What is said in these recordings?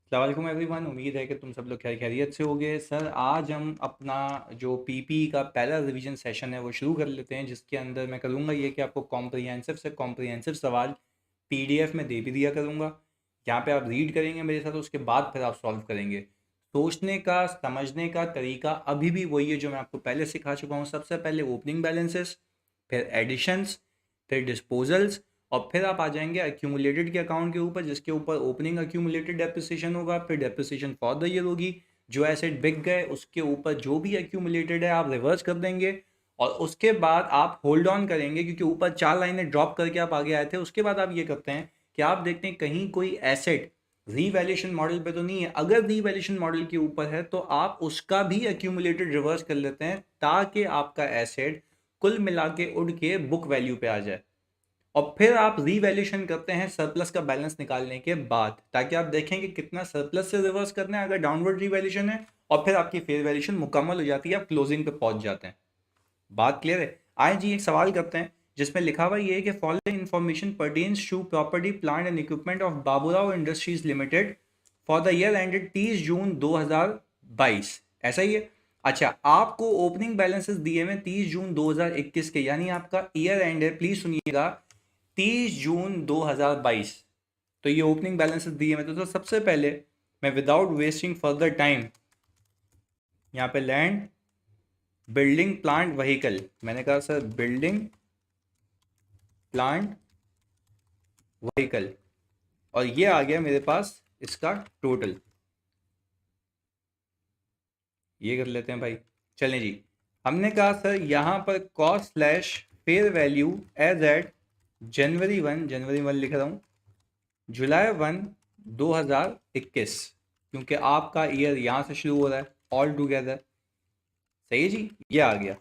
अस्सलाम वालेकुम एवरीवन। उम्मीद है कि तुम सब लोग खैरियत से होगे। सर आज हम अपना जो पीपी का पहला रिवीजन सेशन है वो शुरू कर लेते हैं, जिसके अंदर मैं करूँगा ये कि आपको कॉम्प्रिहेंसिव से कॉम्प्रिहेंसिव सवाल पीडीएफ में दे भी दिया करूँगा। यहाँ पे आप रीड करेंगे मेरे साथ, उसके बाद फिर आप सॉल्व करेंगे। सोचने का समझने का तरीका अभी भी वही है जो मैं आपको पहले सिखा चुका हूँ। सबसे पहले ओपनिंग बैलेंसेस, फिर एडिशंस, फिर डिस्पोजल्स, और फिर आप आ जाएंगे एक्यूमुलेटेड के अकाउंट के ऊपर, जिसके ऊपर ओपनिंग एक्यूमुलेटेड डेप्रिसिएशन होगा, फिर डेप्रिसिएशन फॉर द ईयर होगी। जो एसेट बिक गए उसके ऊपर जो भी एक्यूमुलेटेड है आप रिवर्स कर देंगे, और उसके बाद आप होल्ड ऑन करेंगे, क्योंकि ऊपर 4 लाइनें ड्रॉप करके आप आगे आए थे। उसके बाद आप ये करते हैं कि आप देखते हैं कहीं कोई एसेट रीवैल्यूएशन मॉडल पे तो नहीं है। अगर रीवैल्यूएशन मॉडल के ऊपर है तो आप उसका भी एक्यूमुलेटेड रिवर्स कर लेते हैं, ताकि आपका एसेट कुल मिला के उड़ के बुक वैल्यू पे आ जाए। और फिर आप रीवैल्यूएशन करते हैं सरप्लस का बैलेंस निकालने के बाद, ताकि आप देखें कि कितना सरप्लस से रिवर्स करना है अगर डाउनवर्ड रीवैल्यूएशन है, और फिर आपकी फेयर वैल्यूएशन मुकम्मल हो जाती है, आप क्लोजिंग पे पहुंच जाते हैं। बात क्लियर है? आए जी एक सवाल करते हैं जिसमें लिखा हुआ ये है कि following information pertains to property plant and equipment of Baburao industries limited for the year ended 30 June 2022। ऐसा ही है। अच्छा, आपको ओपनिंग बैलेंसेस दिए हुए 30 जून 2021 के, यानी आपका ईयर एंड है, प्लीज सुनिएगा, 30 जून 2022। तो ये ओपनिंग बैलेंसेस दिए हुए, तो सबसे पहले मैं विदाउट वेस्टिंग फर्दर टाइम यहाँ पे लैंड, बिल्डिंग, प्लांट, व्हीकल, मैंने कहा सर बिल्डिंग, प्लांट, व्हीकल, और ये आ गया मेरे पास इसका टोटल। ये कर लेते हैं भाई। चलें जी, हमने कहा सर यहाँ पर cost slash fair value as at January 1 लिख रहा हूँ, जुलाई 1 2021, क्योंकि आपका ईयर यहाँ से शुरू हो रहा है ऑल टुगेदर। सही है जी, ये आ गया।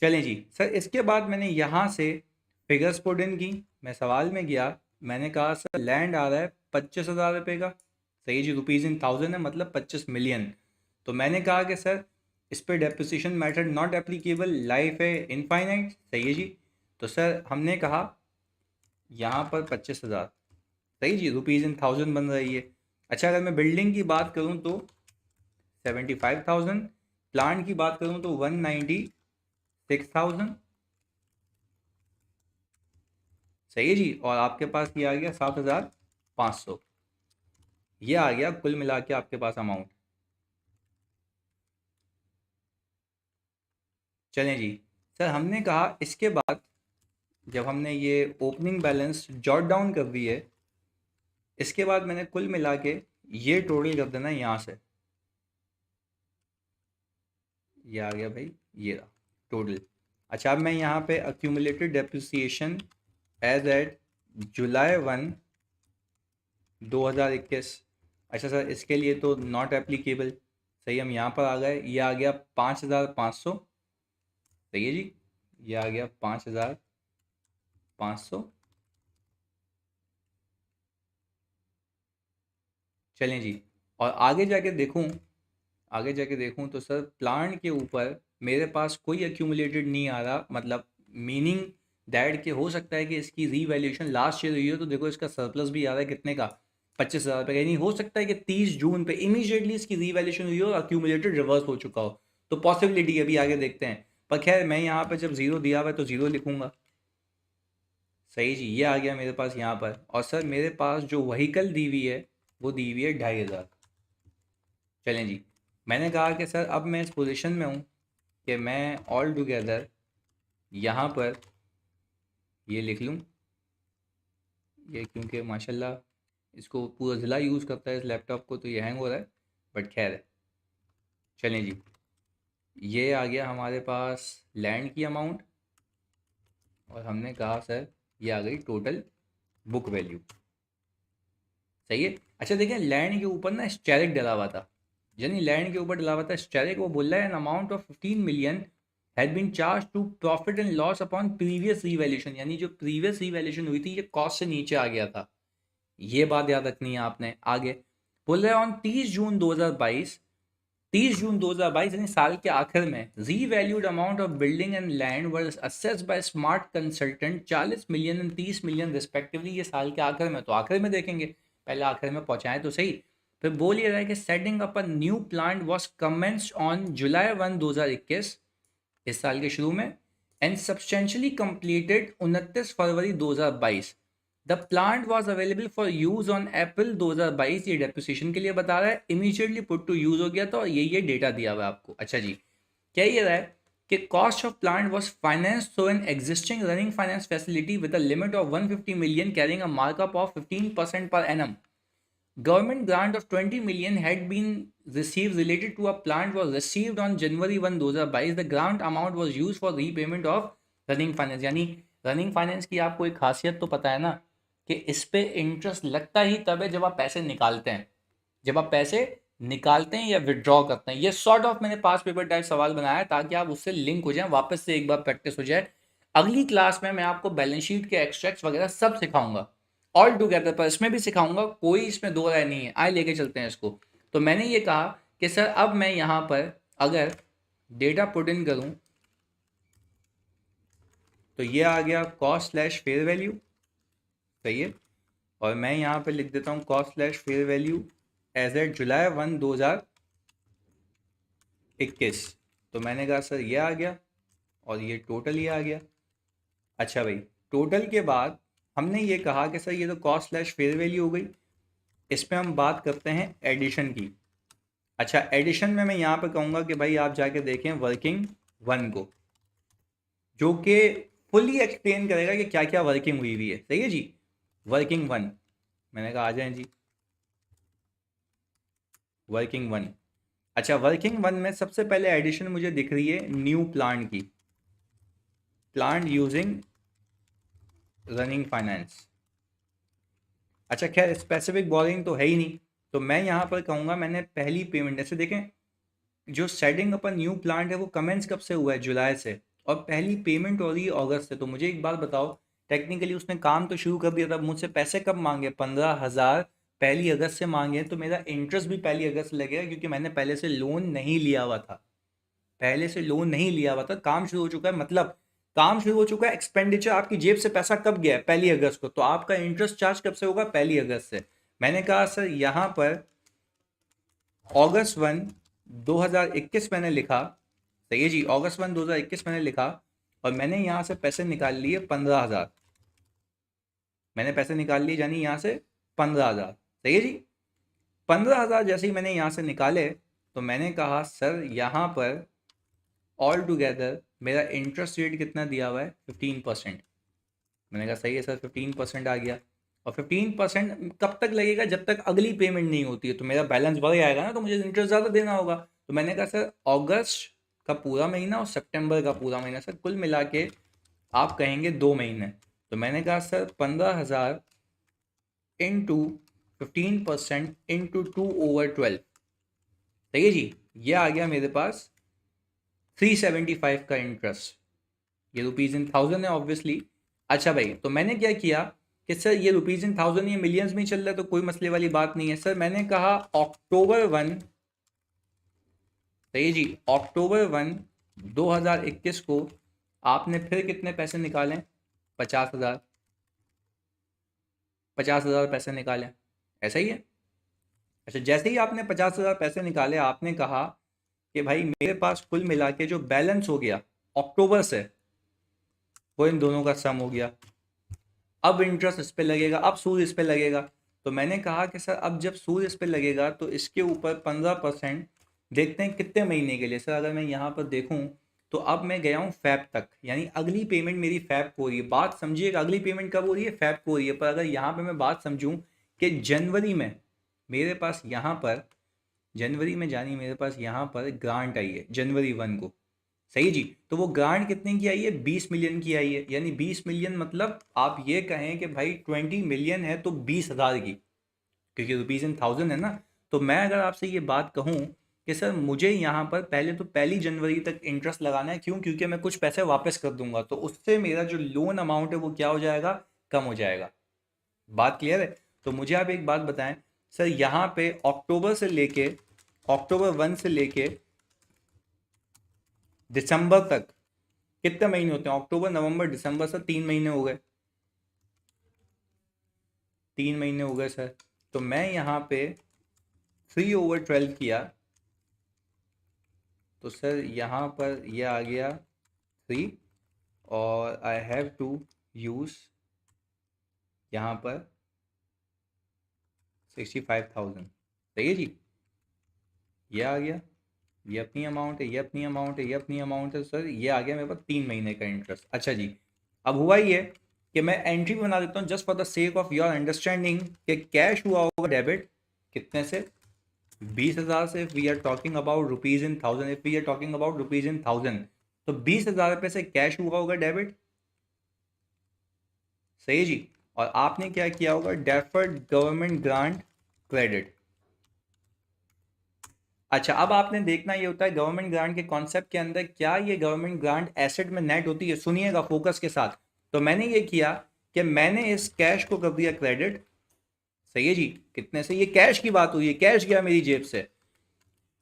चलें जी सर, इसके बाद मैंने यहाँ से फिगर्स पुट इन की। मैं सवाल में गया, मैंने कहा सर लैंड आ रहा है 25,000 रुपये का। सही है जी, रुपीज़ इन थाउजेंड है, मतलब 25 मिलियन। तो मैंने कहा कि सर इस पर depreciation method not applicable, life है इनफाइनाइट। सही है जी। तो सर हमने कहा यहाँ पर 25,000, सही जी, रुपीज़ इन थाउजेंड बन रही है। अच्छा, अगर मैं बिल्डिंग की बात करूँ तो 75,000, प्लांट की बात करूँ तो 196,000। सही है जी, और आपके पास ये आ गया 7,500। ये आ गया कुल मिला के आपके पास अमाउंट। चलें जी सर, हमने कहा इसके बाद जब हमने ये ओपनिंग बैलेंस जॉट डाउन कर दी है, इसके बाद मैंने कुल मिला के ये टोटल कर देना है यहाँ से। ये आ गया भाई, ये रहा टोटल। अच्छा, अब मैं यहाँ पे accumulated depreciation as at July 1 2021। अच्छा सर, इसके लिए तो नॉट एप्लीकेबल। सही, हम यहाँ पर आ गए, ये आ गया 5,500। सही है जी, ये आ गया 5,500। चलें जी, और आगे जाके देखूं तो सर प्लांट के ऊपर मेरे पास कोई एक्यूमुलेटेड नहीं आ रहा, मतलब मीनिंग दैट के हो सकता है कि इसकी रीवैल्यूएशन लास्ट ईयर हुई हो, तो देखो इसका सरप्लस भी आ रहा है कितने का, 25,000 रुपये का। यानी हो सकता है कि 30 जून पे इमीडिएटली इसकी रीवैल्यूएशन हुई हो और एक्यूमुलेटेड रिवर्स हो चुका हो। तो पॉसिबिलिटी अभी आगे देखते हैं, पर खैर मैं यहाँ पर जब जीरो दिया हुआ है तो जीरो लिखूंगा। सही जी, ये आ गया मेरे पास यहाँ पर। और सर मेरे पास जो वहीकल दी हुई है वो दी हुई है 2,500। चलें जी, मैंने कहा कि सर अब मैं इस पोजीशन में हूँ कि मैं ऑल टुगेदर यहाँ पर ये लिख लूँ। ये क्योंकि माशाल्लाह इसको पूरा ज़िला यूज़ करता है इस लैपटॉप को, तो ये हैंग हो रहा है, बट खैर है। चलें जी, ये आ गया हमारे पास लैंड की अमाउंट, और हमने कहा सर ये आ गई टोटल बुक वैल्यू। सही है। अच्छा देखिए, लैंड के ऊपर ना स्टेरिक डला हुआ था, यानी लैंड के ऊपर डला हुआ था स्टेरिक। वो बोल रहा है an amount of 15 million had been charge to profit and loss upon previous revaluation, यानी जो प्रीवियस रीवैल्यूएशन हुई थी ये कॉस्ट से नीचे आ गया था। ये बात याद रखनी है आपने। आगे बोल रहा है ऑन 30 जून 2022, 30 जून 2022 यानी साल के आखिर में, revalued amount of building and land were assessed by smart consultant 40 million and 30 million respectively. ये साल के आखिर में, तो आखिर में देखेंगे, पहले आखिर में पहुंचाएं तो सही। फिर बोल ये रहा है कि setting up a new plant was commenced on July 1 2021, इस साल के शुरू में, and substantially completed 29 February 2022। The plant was available for use on April 2022, ये डेप्रिसिएशन के लिए बता रहा है, इमीडिएटली पुट टू यूज हो गया था, और ये डेटा दिया हुआ है आपको। अच्छा जी, क्या ये रहा है कि cost of plant was financed through an existing running finance facility with a limit of 150 million carrying a markup of 15% per annum. Government grant of 20 million had been received related to a plant was received on January 1, 2022. The grant amount was used for repayment of running finance. यानी running finance की आपको एक खासियत तो पता है ना, कि इस पे इंटरेस्ट लगता ही तब है जब आप पैसे निकालते हैं, जब आप पैसे निकालते हैं या विड्रॉ करते हैं। ये सॉर्ट ऑफ मैंने पास पेपर टाइप सवाल बनाया है ताकि आप उससे लिंक हो जाए, वापस से एक बार प्रैक्टिस हो जाए। अगली क्लास में मैं आपको बैलेंस शीट के एक्सट्रैक्ट्स वगैरह सब सिखाऊंगा ऑल टुगेदर, पर इसमें भी सिखाऊंगा, कोई इसमें दो राय नहीं है। आए लेके चलते हैं इसको। तो मैंने ये कहा कि सर अब मैं यहाँ पर अगर डेटा पुट इन करूँ तो ये आ गया कॉस्ट स्लैश फेयर वैल्यू, सही है। और मैं यहाँ पे लिख देता हूँ cost slash fair value as at July 1, 2021। तो मैंने कहा सर ये आ गया और ये टोटल ये आ गया। अच्छा भाई, टोटल के बाद हमने ये कहा कि सर ये तो कॉस्ट स्लैश फेयर वैल्यू हो गई, इस पर हम बात करते हैं एडिशन की। अच्छा, एडिशन में मैं यहाँ पे कहूँगा कि भाई आप जाके देखें वर्किंग वन को, जो कि फुली एक्सप्लेन करेगा कि क्या क्या वर्किंग हुई हुई है, सही है जी। वर्किंग वन, मैंने कहा आ जाए जी वर्किंग वन। अच्छा, वर्किंग वन में सबसे पहले एडिशन मुझे दिख रही है न्यू प्लांट की, प्लांट यूजिंग रनिंग फाइनेंस। अच्छा खैर स्पेसिफिक बोरिंग तो है ही नहीं, तो मैं यहाँ पर कहूँगा मैंने पहली पेमेंट, ऐसे देखें जो सेटिंग अपन न्यू प्लांट है वो कमेंस कब से हुआ है, जुलाई से, और पहली पेमेंट हो रही है अगस्त से। तो मुझे एक बात बताओ, टेक्निकली उसने काम तो शुरू कर दिया था, मुझसे पैसे कब मांगे, 15,000 पहली अगस्त से मांगे, तो मेरा इंटरेस्ट भी पहली अगस्त से लगेगा क्योंकि मैंने पहले से लोन नहीं लिया हुआ था, पहले से लोन नहीं लिया हुआ था, काम शुरू हो चुका है, मतलब काम शुरू हो चुका है, एक्सपेंडिचर आपकी जेब से पैसा कब गया है, पहली अगस्त को, तो आपका इंटरेस्ट चार्ज कब से होगा, पहली अगस्त से। मैंने कहा सर यहाँ पर अगस्त 1 2021 मैंने लिखा, सही है जी, अगस्त 1 2021 मैंने लिखा, और मैंने यहाँ से पैसे निकाल लिए 15,000, मैंने पैसे निकाल लिए यानी यहाँ से 15,000, सही है जी। 15,000 जैसे ही मैंने यहाँ से निकाले तो मैंने कहा सर यहाँ पर ऑल टुगेदर मेरा इंटरेस्ट रेट कितना दिया हुआ है, 15%। मैंने कहा सही है सर, 15% आ गया। और 15% कब तक लगेगा, जब तक अगली पेमेंट नहीं होती है, तो मेरा बैलेंस बढ़ जाएगा ना, तो मुझे इंटरेस्ट ज़्यादा देना होगा। तो मैंने कहा सर अगस्त का पूरा महीना और सितंबर का पूरा महीना, सर कुल मिला के आप कहेंगे 2 महीने। तो मैंने कहा सर 15,000 इंटू 15% इंटू 2/12, सही है जी, ये आ गया मेरे पास 375 का इंटरेस्ट, ये रुपीज़ इन थाउजेंड है ऑब्वियसली। अच्छा भाई, तो मैंने क्या किया कि सर ये रुपीज़ इन थाउजेंड ये मिलियंस में चल रहा है तो कोई मसले वाली बात नहीं है सर। मैंने कहा अक्टूबर 1, सही जी, अक्टूबर 1 2021 को आपने फिर कितने पैसे निकाले, 50,000, 50,000 पैसे निकाले, ऐसा ही है। अच्छा, जैसे ही आपने 50,000 पैसे निकाले, आपने कहा कि भाई मेरे पास कुल मिला के जो बैलेंस हो गया अक्टूबर से, वो इन दोनों का सम हो गया। अब इंटरेस्ट इस पे लगेगा, अब सूद इस पे लगेगा। तो मैंने कहा कि सर अब जब सूद इस पे लगेगा तो इसके ऊपर 15%, देखते हैं कितने महीने के लिए। सर अगर मैं यहाँ पर देखूँ तो अब मैं गया हूँ फैब तक, यानी अगली पेमेंट मेरी फैब को हो रही है। बात समझिएगा, अगली पेमेंट कब हो रही है, फैब को हो रही है। पर अगर यहाँ पर मैं बात समझूँ कि जनवरी में मेरे पास यहाँ पर, जनवरी में जानी मेरे पास यहाँ पर ग्रांट आई है जनवरी 1 को, सही जी। तो वो ग्रांट कितने की आई है, 20 मिलियन की आई है, यानी 20 मिलियन मतलब आप ये कहें कि भाई 20 मिलियन है तो 20,000 की, क्योंकि रुपीज़ इन थाउजेंड है ना। तो मैं अगर आपसे ये बात कहूँ कि सर मुझे यहाँ पर पहले तो 1 जनवरी तक इंटरेस्ट लगाना है, क्यों, क्योंकि मैं कुछ पैसे वापस कर दूंगा, तो उससे मेरा जो लोन अमाउंट है वो क्या हो जाएगा, कम हो जाएगा। बात क्लियर है। तो मुझे आप एक बात बताएं सर, यहाँ पे अक्टूबर से लेके, अक्टूबर 1 से लेके दिसंबर तक कितने महीने होते हैं, अक्टूबर नवंबर दिसंबर, सर 3 महीने हो गए, 3 महीने हो गए सर। तो मैं यहाँ पे 3/12 किया तो सर यहाँ पर यह आ गया 3 और आई हैव टू यूज़ यहाँ पर 65,000। सही है जी, ये आ गया, ये अपनी अमाउंट है, ये अपनी अमाउंट है, ये अपनी अमाउंट है सर, ये आ गया मेरे पास 3 महीने का इंटरेस्ट। अच्छा जी, अब हुआ ये कि मैं एंट्री बना देता हूँ just for the sake of your understanding कि कैश हुआ होगा डेबिट कितने से, 20,000 से। We are talking about rupees in thousand, if we are talking about rupees in thousand तो 20,000 रुपये से कैश हुआ होगा डेबिट। सही जी, और आपने क्या किया होगा, डेफर्ड गवर्नमेंट ग्रांट क्रेडिट। अच्छा, अब आपने देखना ये होता है गवर्नमेंट ग्रांट के कॉन्सेप्ट के अंदर क्या ये गवर्नमेंट ग्रांट एसेट में नेट होती है। सुनिएगा फोकस के साथ। तो मैंने ये किया कि मैंने इस कैश को कर दिया क्रेडिट। सही है जी, कितने से, ये कैश की बात हुई है, कैश गया मेरी जेब से,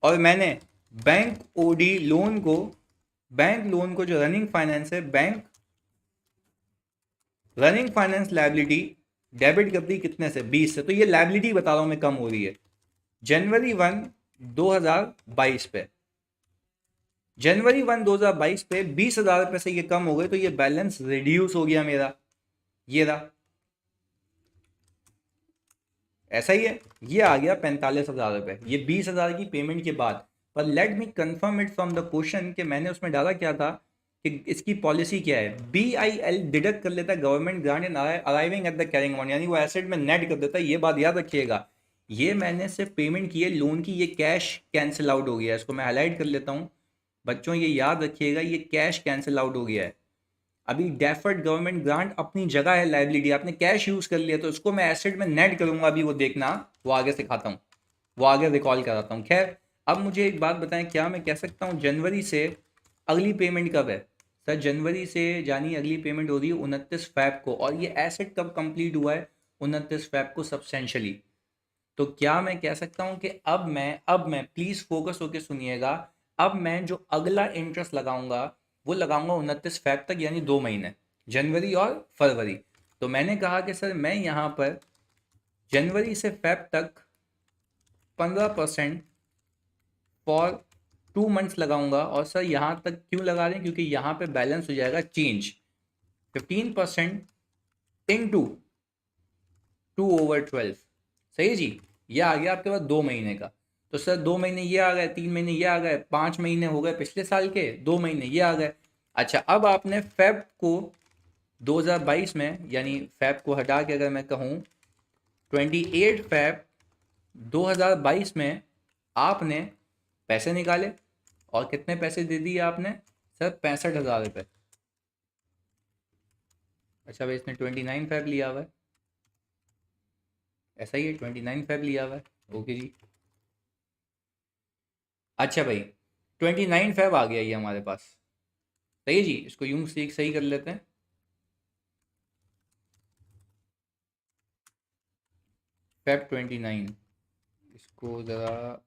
और मैंने बैंक ओडी लोन को, बैंक लोन को जो रनिंग फाइनेंस है, bank running finance liability debit कर दी कितने से, 20 से। तो ये लायबिलिटी बता रहा हूं मैं कम हो रही है जनवरी 1 2022 पे, जनवरी 1 2022 पे 20,000 रुपए से ये कम हो गए तो ये बैलेंस रिड्यूस हो गया मेरा, ये रहा, ऐसा ही है, ये आ गया 45,000 रुपए, ये 20,000 की पेमेंट के बाद। पर let me confirm it from the question कि मैंने उसमें डाला क्या था कि इसकी पॉलिसी क्या है। BIL डिडक्ट कर लेता है government grant in arriving at the carrying amount, यानी वो एसेट में नेट कर देता है। ये बात याद रखिएगा, ये मैंने सिर्फ पेमेंट की है लोन की, ये कैश कैंसिल आउट हो गया है। इसको मैं हाईलाइट कर लेता हूँ बच्चों, ये याद रखिएगा, ये कैश कैंसिल आउट हो गया है। अभी डेफर्ड गवर्नमेंट ग्रांट अपनी जगह है लाइबिलिटी, आपने कैश यूज कर लिया तो इसको मैं एसेट में नेट करूंगा। अभी वो देखना, वो आगे सिखाता हूँ, वो आगे रिकॉल कराता हूँ। खैर, अब मुझे एक बात बताएं, क्या मैं कह सकता हूँ जनवरी से अगली पेमेंट कब है। सर जनवरी से जानी अगली पेमेंट हो रही है 29 फैब को, और ये एसेट कब कंप्लीट हुआ है, 29 फैब को सब्सटेंशियली। तो क्या मैं कह सकता हूं कि अब मैं प्लीज फोकस होकर सुनिएगा, अब मैं जो अगला इंटरेस्ट लगाऊंगा वो लगाऊंगा 29 फैब तक, यानी 2 महीने, जनवरी और फरवरी। तो मैंने कहा कि सर मैं यहां पर जनवरी से फैब तक 15% फॉर 2 मंथ्स लगाऊंगा। और सर यहां तक क्यों लगा रहे हैं, क्योंकि यहां पे बैलेंस हो जाएगा चेंज 15% इन टू 2/12। सही जी, ये आ गया आपके पास 2 महीने का। तो सर 2 महीने ये आ गए, 3 महीने ये आ गए, 5 महीने हो गए पिछले साल के, 2 महीने ये आ गए। अच्छा, अब आपने फेब को 2022 में, यानी फेब को हटा के अगर मैं कहूँ 28 फेब 2022 में आपने पैसे निकाले, और कितने पैसे दे दिए आपने, सर 65,000 रुपये। अच्छा भाई, इसने 29 फेब लिया हुआ है, ऐसा ही है, 29 फेब लिया हुआ है, ओके जी। अच्छा भाई, 29 फेब आ गया ये हमारे पास। सही है जी, इसको यूं सीख सही कर लेते हैं, फेब 29, इसको ज़रा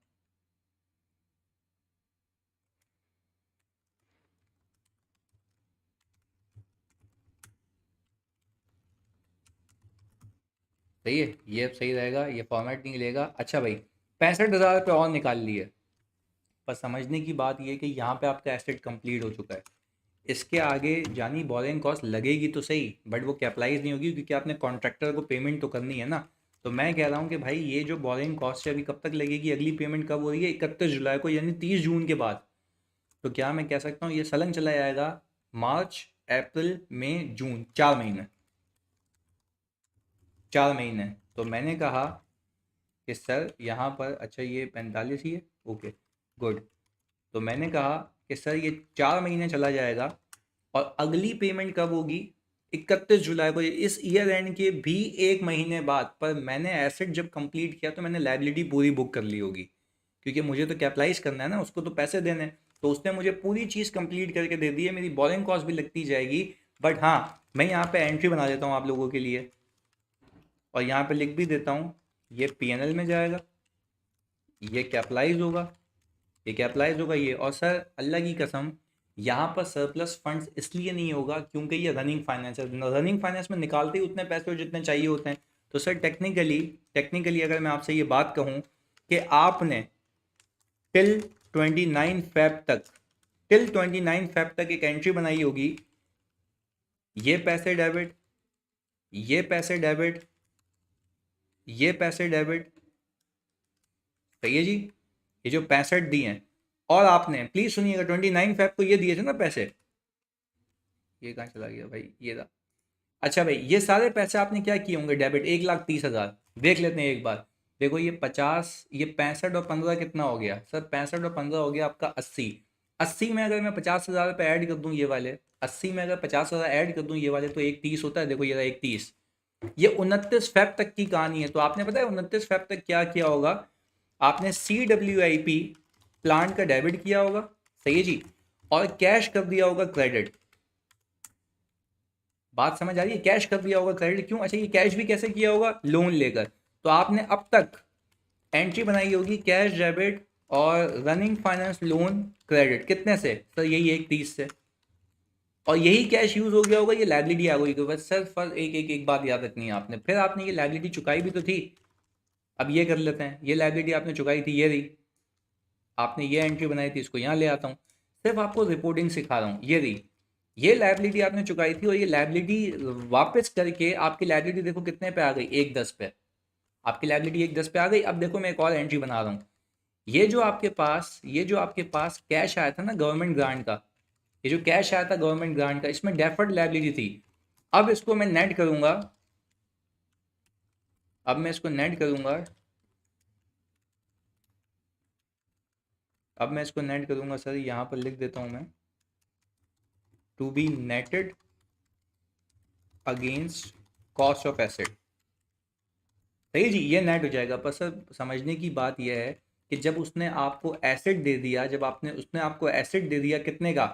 सही है, ये अब सही रहेगा, ये फॉर्मेट नहीं लेगा। अच्छा भाई, 65,000 रुपये और निकाल लिए। पर समझने की बात ये है कि यहाँ पे आपका एसेट कंप्लीट हो चुका है, इसके आगे जानी बोरिंग कॉस्ट लगेगी तो सही, बट वो कैपिटलाइज नहीं होगी, क्योंकि आपने कॉन्ट्रैक्टर को पेमेंट तो करनी है ना। तो मैं कह रहा हूँ कि भाई ये जो बोरिंग कॉस्ट है अभी कब तक लगेगी, अगली पेमेंट कब हो रही है, 31 जुलाई को, यानी 30 जून के बाद। तो क्या मैं कह सकता हूँ ये सलंग चला जाएगा, मार्च अप्रैल मई जून, 4 महीने, 4 महीने। तो मैंने कहा कि सर यहाँ पर, अच्छा ये 45 ही है, ओके गुड। तो मैंने कहा कि सर ये 4 महीने चला जाएगा, और अगली पेमेंट कब होगी, 31 जुलाई को, इस ईयर एंड के भी 1 महीने बाद। पर मैंने एसेट जब कंप्लीट किया तो मैंने लाइबिलिटी पूरी बुक कर ली होगी, क्योंकि मुझे तो कैपिटलाइज करना है ना, उसको तो पैसे देने हैं। तो उसने मुझे पूरी चीज़ कंप्लीट करके दे दी है, मेरी बोरिंग कॉस्ट भी लगती जाएगी। बट हाँ, मैं यहाँ पे एंट्री बना देता हूँ आप लोगों के लिए, और यहाँ पे लिख भी देता हूँ, ये P&L में जाएगा, ये कैपिटलाइज होगा, ये कैपिटलाइज होगा ये। और सर अल्लाह की कसम, यहाँ पर सरप्लस फंड्स इसलिए नहीं होगा क्योंकि ये रनिंग फाइनेंस है, रनिंग फाइनेंस में निकालते ही उतने पैसे हो जितने चाहिए होते हैं। तो सर टेक्निकली अगर मैं आपसे ये बात कहूँ कि आपने टिल 29 फेब तक एक एंट्री बनाई होगी, ये पैसे डेबिट, ये पैसे डेबिट, ये पैसे डेबिट, सही है जी। ये जो 65 दिए हैं, और आपने प्लीज सुनिएगा 29 फेब को ये दिए थे ना पैसे, ये कहाँ चला गया भाई, ये रहा। अच्छा भाई, ये सारे पैसे आपने क्या किए होंगे डेबिट, 1,30,000। देख लेते हैं एक बार। देखो ये 50, ये 65 और 15 कितना हो गया सर, 65 और 15 हो गया आपका 80। 80 में अगर मैं 50,000 रुपये ऐड कर दूं ये वाले, 80 में अगर 50,000 ऐड कर दूं ये वाले, तो 1,30 होता है। देखो ये रहा 1,30। ये 29 फेब तक की कहानी है। तो आपने पता है 29 फेब तक क्या किया होगा, आपने CWIP प्लांट का डेबिट किया होगा, सही है जी, और कैश कर दिया होगा क्रेडिट। बात समझ आ रही है, कैश कर दिया होगा क्रेडिट। क्यों, अच्छा ये कैश भी कैसे किया होगा, लोन लेकर। तो आपने अब तक एंट्री बनाई होगी कैश डेबिट और रनिंग फाइनेंस लोन क्रेडिट, कितने से सर, यही 1,30 से, और यही कैश यूज हो गया होगा, ये लाइबिलिटी आ गई। बस सर फर्स्ट एक बात याद रखनी है आपने, फिर आपने ये लाइबिलिटी चुकाई भी तो थी। अब ये कर लेते हैं, ये लाइबिलिटी आपने चुकाई थी, ये रही, आपने ये एंट्री बनाई थी, इसको यहाँ ले आता हूँ, सिर्फ आपको रिपोर्टिंग सिखा रहा हूँ, ये रही, ये लाइबिलिटी आपने चुकाई थी, और ये लाइबिलिटी वापस करके आपकी लाइबिलिटी देखो कितने पे आ गई, 1,10 पे। आपकी लाइबिलिटी 1,10 पे आ गई। अब देखो मैं एक और एंट्री बना रहा हूँ, ये जो आपके पास कैश आया था ना गवर्नमेंट ग्रांट का, ये जो कैश आया था गवर्नमेंट ग्रांट का, इसमें डेफर्ड लाइबिलिटी थी। अब इसको मैं नेट करूंगा, अब मैं इसको नेट करूंगा, अब मैं इसको नेट करूंगा सर, यहां पर लिख देता हूं मैं, to be netted against cost of asset. सही जी, ये नेट हो जाएगा। पर सर समझने की बात यह है कि जब उसने आपको एसेट दे दिया, जब आपने उसने आपको एसेट दे दिया कितने का,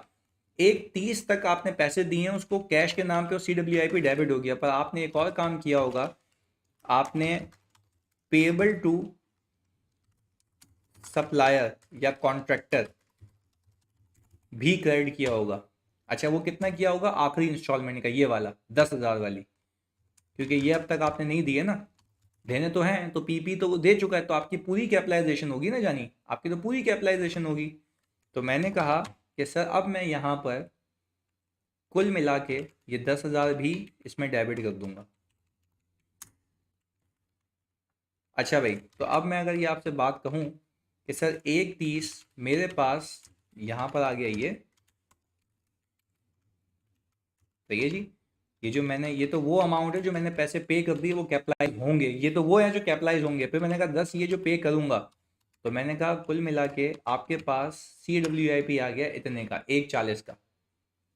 1,30 तक आपने पैसे दिए हैं उसको कैश के नाम पे, और CWIP डेबिट हो गया। पर आपने एक और काम किया होगा, आपने पेएबल टू सप्लायर या कॉन्ट्रैक्टर भी क्रेडिट किया होगा। अच्छा वो कितना किया होगा, आखिरी इंस्टॉलमेंट का, ये वाला 10,000 वाली, क्योंकि ये अब तक आपने नहीं दिए ना, देने तो हैं, तो PP तो वो दे चुका है, तो आपकी पूरी कैपिटलाइजेशन होगी ना जानी, आपकी तो पूरी कैपिटलाइजेशन होगी। तो मैंने कहा कि सर अब मैं यहाँ पर कुल मिला के ये 10,000 भी इसमें डेबिट कर दूंगा। अच्छा भाई, तो अब मैं अगर ये आपसे बात कहूँ कि सर 1,30 मेरे पास यहाँ पर आ गया, ये तो ये जी, ये जो मैंने, ये तो वो अमाउंट है जो मैंने पैसे पे कर दिए, वो कैपिटलाइज होंगे, ये तो वो है जो कैपिटलाइज होंगे। फिर मैंने कहा 10 ये जो पे करूंगा, तो मैंने कहा कुल मिला के आपके पास CWIP आ गया इतने का, 1,40 का,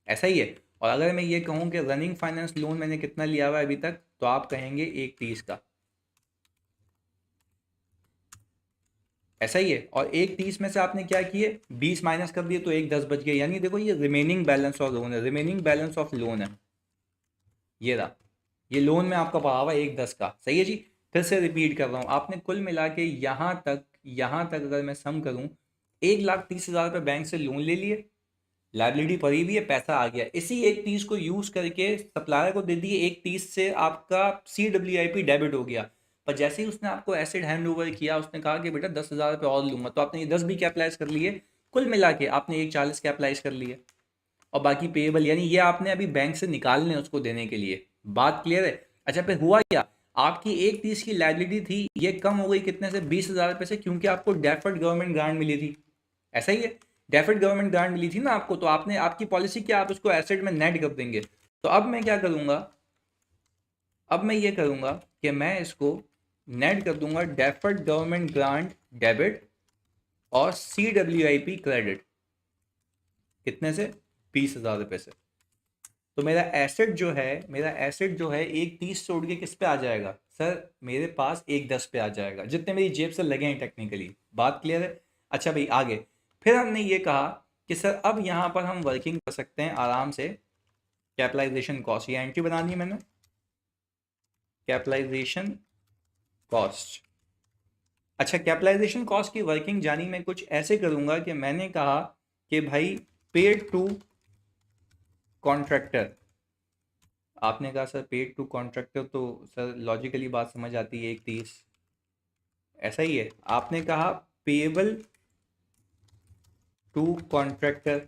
ऐसा ही है। और अगर मैं ये कहूँ कि रनिंग फाइनेंस लोन मैंने कितना लिया हुआ है अभी तक, तो आप कहेंगे 1,30 का, ऐसा ही है। और 1,30 में से आपने क्या किए, 20 माइनस कर दिए, तो 1,10 बच गया। यानी देखो ये रिमेनिंग बैलेंस ऑफ लोन है, रिमेनिंग बैलेंस ऑफ लोन है, ये रहा, ये लोन में आपका पड़ा हुआ 1,10 का, सही है जी। फिर से रिपीट कर रहा हूँ, आपने कुल मिला के यहाँ तक अगर मैं सम करूँ, 1,30,000 रुपये बैंक से लोन ले लिए, लाइबिलिटी पड़ी हुई है, पैसा आ गया, इसी 1,30 को यूज करके सप्लायर को दे दिए, 1,30 से आपका CWIP डेबिट हो गया। पर जैसे ही उसने आपको एसेट हैंड ओवर किया, उसने कहा कि बेटा 10,000 रुपये और लूंगा, तो आपने ये 10 भी कैपिटलाइज कर लिए, कुल मिला के आपने 1,40 कैपिटलाइज कर लिए, और बाकी पेएबल, यानी ये आपने अभी बैंक से निकालने हैं उसको देने के लिए। बात क्लियर है। अच्छा फिर हुआ क्या, आपकी 1,30 की लाइबिलिटी थी, ये कम हो गई कितने से, 20,000 रुपये से, क्योंकि आपको डेफर्ड गवर्नमेंट ग्रांट मिली थी, ऐसा ही है। डेफर्ड गवर्नमेंट ग्रांट मिली थी ना आपको, तो आपने, आपकी पॉलिसी क्या, आप उसको एसेट में नेट कर देंगे। तो अब मैं क्या करूंगा, अब मैं ये करूंगा कि मैं इसको नेट कर दूंगा डेफर्ड गवर्नमेंट ग्रांट डेबिट और CWIP क्रेडिट, कितने से, 20,000 रुपये से। तो मेरा एसेट जो है 1,30 से उड़ के किस पे आ जाएगा सर, मेरे पास 1,10 पे आ जाएगा, जितने मेरी जेब से लगे हैं टेक्निकली। बात क्लियर है। अच्छा भाई आगे, फिर हमने ये कहा कि सर अब यहाँ पर हम वर्किंग कर सकते हैं आराम से, कैपिटलाइजेशन कॉस्ट, ये एंट्री बना दी मैंने, कैपिटलाइजेशन कॉस्ट। अच्छा कैपिटलाइजेशन कॉस्ट की वर्किंग जानी मैं कुछ ऐसे करूंगा कि मैंने कहा कि भाई पेड टू कॉन्ट्रैक्टर, आपने कहा सर पेड टू कॉन्ट्रैक्टर, तो सर लॉजिकली बात समझ आती है 1,30, ऐसा ही है। आपने कहा पेएबल टू कॉन्ट्रैक्टर,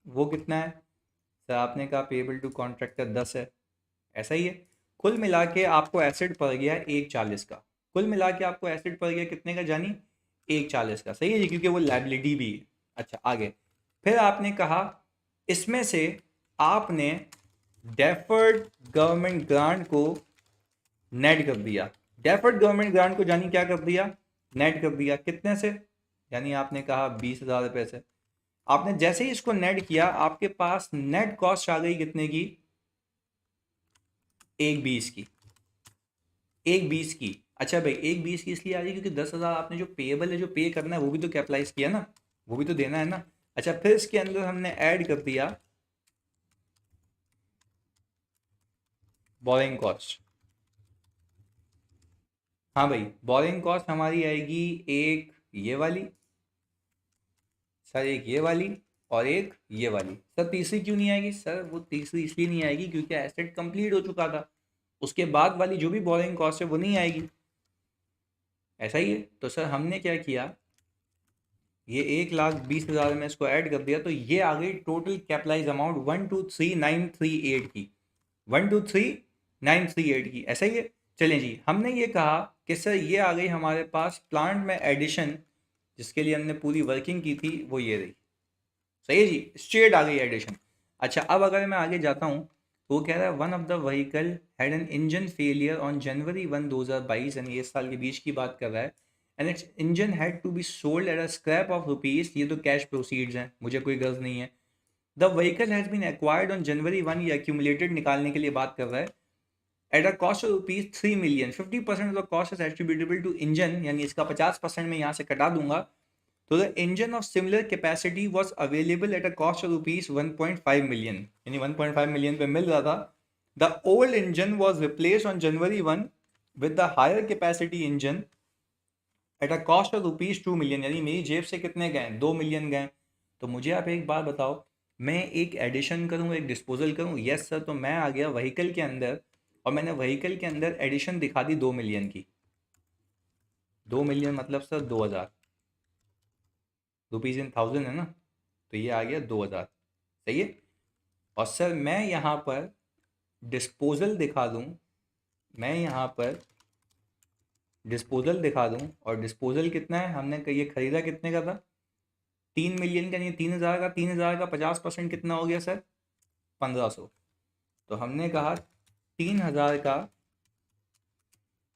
वो कितना है सर? आपने कहा पेएबल टू कॉन्ट्रैक्टर 10 है, ऐसा ही है। कुल मिला के आपको एसेट पड़ गया 140 का। कुल मिला के आपको एसेट पड़ गया कितने का जानी? 140 का, सही है जी, क्योंकि वो लाइबिलिटी भी है। अच्छा आगे, फिर आपने कहा इसमें से आपने डेफर्ड गवर्नमेंट ग्रांट को नेट कर दिया। डेफर्ड गवर्नमेंट ग्रांट को जानी क्या कर दिया? नेट कर दिया। कितने से? यानी आपने कहा 20,000 रुपये से। आपने जैसे ही इसको नेट किया, आपके पास नेट कॉस्ट आ गई कितने की? 120 की। 120 की। अच्छा भाई 120 की इसलिए आ रही है क्योंकि 10,000 आपने जो पेएबल है, जो पे करना है, वो भी तो कैपिटलाइज किया ना, वो भी तो देना है ना। अच्छा फिर इसके अंदर हमने ऐड कर दिया बोरिंग कॉस्ट। हाँ भाई, बोरिंग कॉस्ट हमारी आएगी एक ये वाली, सर एक ये वाली, और एक ये वाली। सर तीसरी क्यों नहीं आएगी? सर वो तीसरी इसलिए नहीं आएगी क्योंकि एसेट कंप्लीट हो चुका था, उसके बाद वाली जो भी बोरिंग कॉस्ट है वो नहीं आएगी। ऐसा ही है। तो सर हमने क्या किया, ये 1,20,000 में इसको ऐड कर दिया, तो ये आ गई टोटल कैपिटलाइज अमाउंट 123,938 की। 123,938 की, ऐसा ही है। चलें जी, हमने ये कहा कि सर ये आ गई हमारे पास प्लांट में एडिशन, जिसके लिए हमने पूरी वर्किंग की थी, वो ये रही। सही है जी, स्ट्रेट आ गई एडिशन। अच्छा अब अगर मैं आगे जाता हूँ, तो वो कह रहा है one of the vehicle had an engine failure on January 1, 2022, यानी इस साल के बीच की बात कर रहा है, and its engine had to be sold at a scrap of rupees, ये तो कैश प्रोसीड्स हैं, मुझे कोई गर्ज नहीं है। The vehicle has been acquired on January 1, ये एक्यूमुलेटेड निकालने के लिए बात कर रहा है, at a cost of rupees 3 million। 50% of the cost is attributable to engine, यानी इसका 50% मैं यहाँ से कटा दूंगा। तो the engine of similar capacity was available at a cost of rupees 1.5 million, यानी 1.5 million पे मिल रहा था। The old engine was replace on January 1 with the higher capacity engine at a cost of rupees 2 million, यानी मेरी जेब से कितने गए? 2 million गए। तो मुझे आप एक बात बताओ, मैं एक एडिशन करूँ एक डिस्पोजल करूँ? Yes sir. तो मैं आ गया व्हीकल के अंदर, और मैंने व्हीकल के अंदर एडिशन दिखा दी 2 million की। 2 million मतलब सर 2,000 रुपीज़ इन थाउजेंड है ना, तो ये आ गया 2,000। सही है। और सर मैं यहाँ पर डिस्पोजल दिखा दूँ, मैं यहाँ पर डिस्पोजल दिखा दूँ, और डिस्पोजल कितना है? हमने ये खरीदा कितने का था? 3 million का, नहीं 3,000 का। 3,000 का 50% कितना हो गया सर? 1,500। तो हमने कहा 3,000 का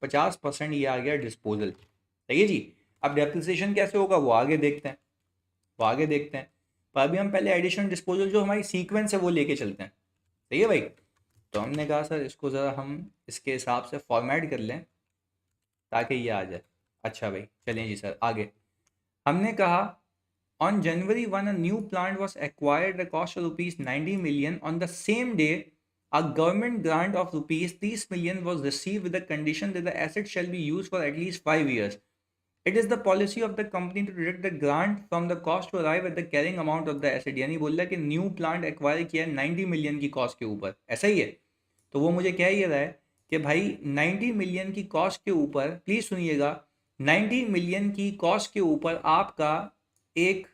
50% ये आ गया डिस्पोजल। सही है जी। अब डेप्रिसिएशन कैसे होगा वो आगे देखते हैं, वो आगे देखते हैं। पर अभी हम पहले एडिशन डिस्पोजल जो हमारी सीक्वेंस है वो लेके चलते हैं। सही है भाई। तो हमने कहा सर इसको ज़रा हम इसके हिसाब से फॉर्मेट कर लें ताकि ये आ जाए। अच्छा भाई चलें जी सर आगे। हमने कहा on January 1 a new plant was acquired at a cost of rupees 90 million. On the same day a government grant of rupees 30 million was received with the condition that the asset shall be used for at least 5 years. It is the policy of the company to deduct the grant from the cost to arrive at the carrying amount of the asset। यानी बोल रहा है कि new plant acquire किया है 90 million की cost के ऊपर, ऐसा ही है। तो वो मुझे कह ही रहा है कि भाई 90 मिलियन की कॉस्ट के ऊपर, प्लीज सुनिएगा, 90 मिलियन की कॉस्ट के ऊपर आपका एक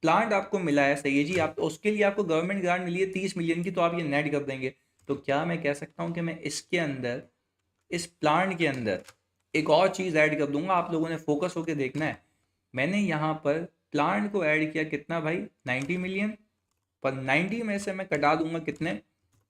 प्लांट आपको मिला है। सही है जी। आप उसके लिए आपको गवर्नमेंट ग्रांट मिली है 30 मिलियन की, तो आप ये नेट कर देंगे। तो क्या मैं कह सकता हूँ कि मैं इसके अंदर, इस प्लांट के अंदर एक और चीज़ ऐड कर दूंगा? आप लोगों ने फोकस होकर देखना है। मैंने यहाँ पर प्लांट को ऐड किया कितना भाई? 90 मिलियन। पर 90 में से मैं कटा दूंगा कितने?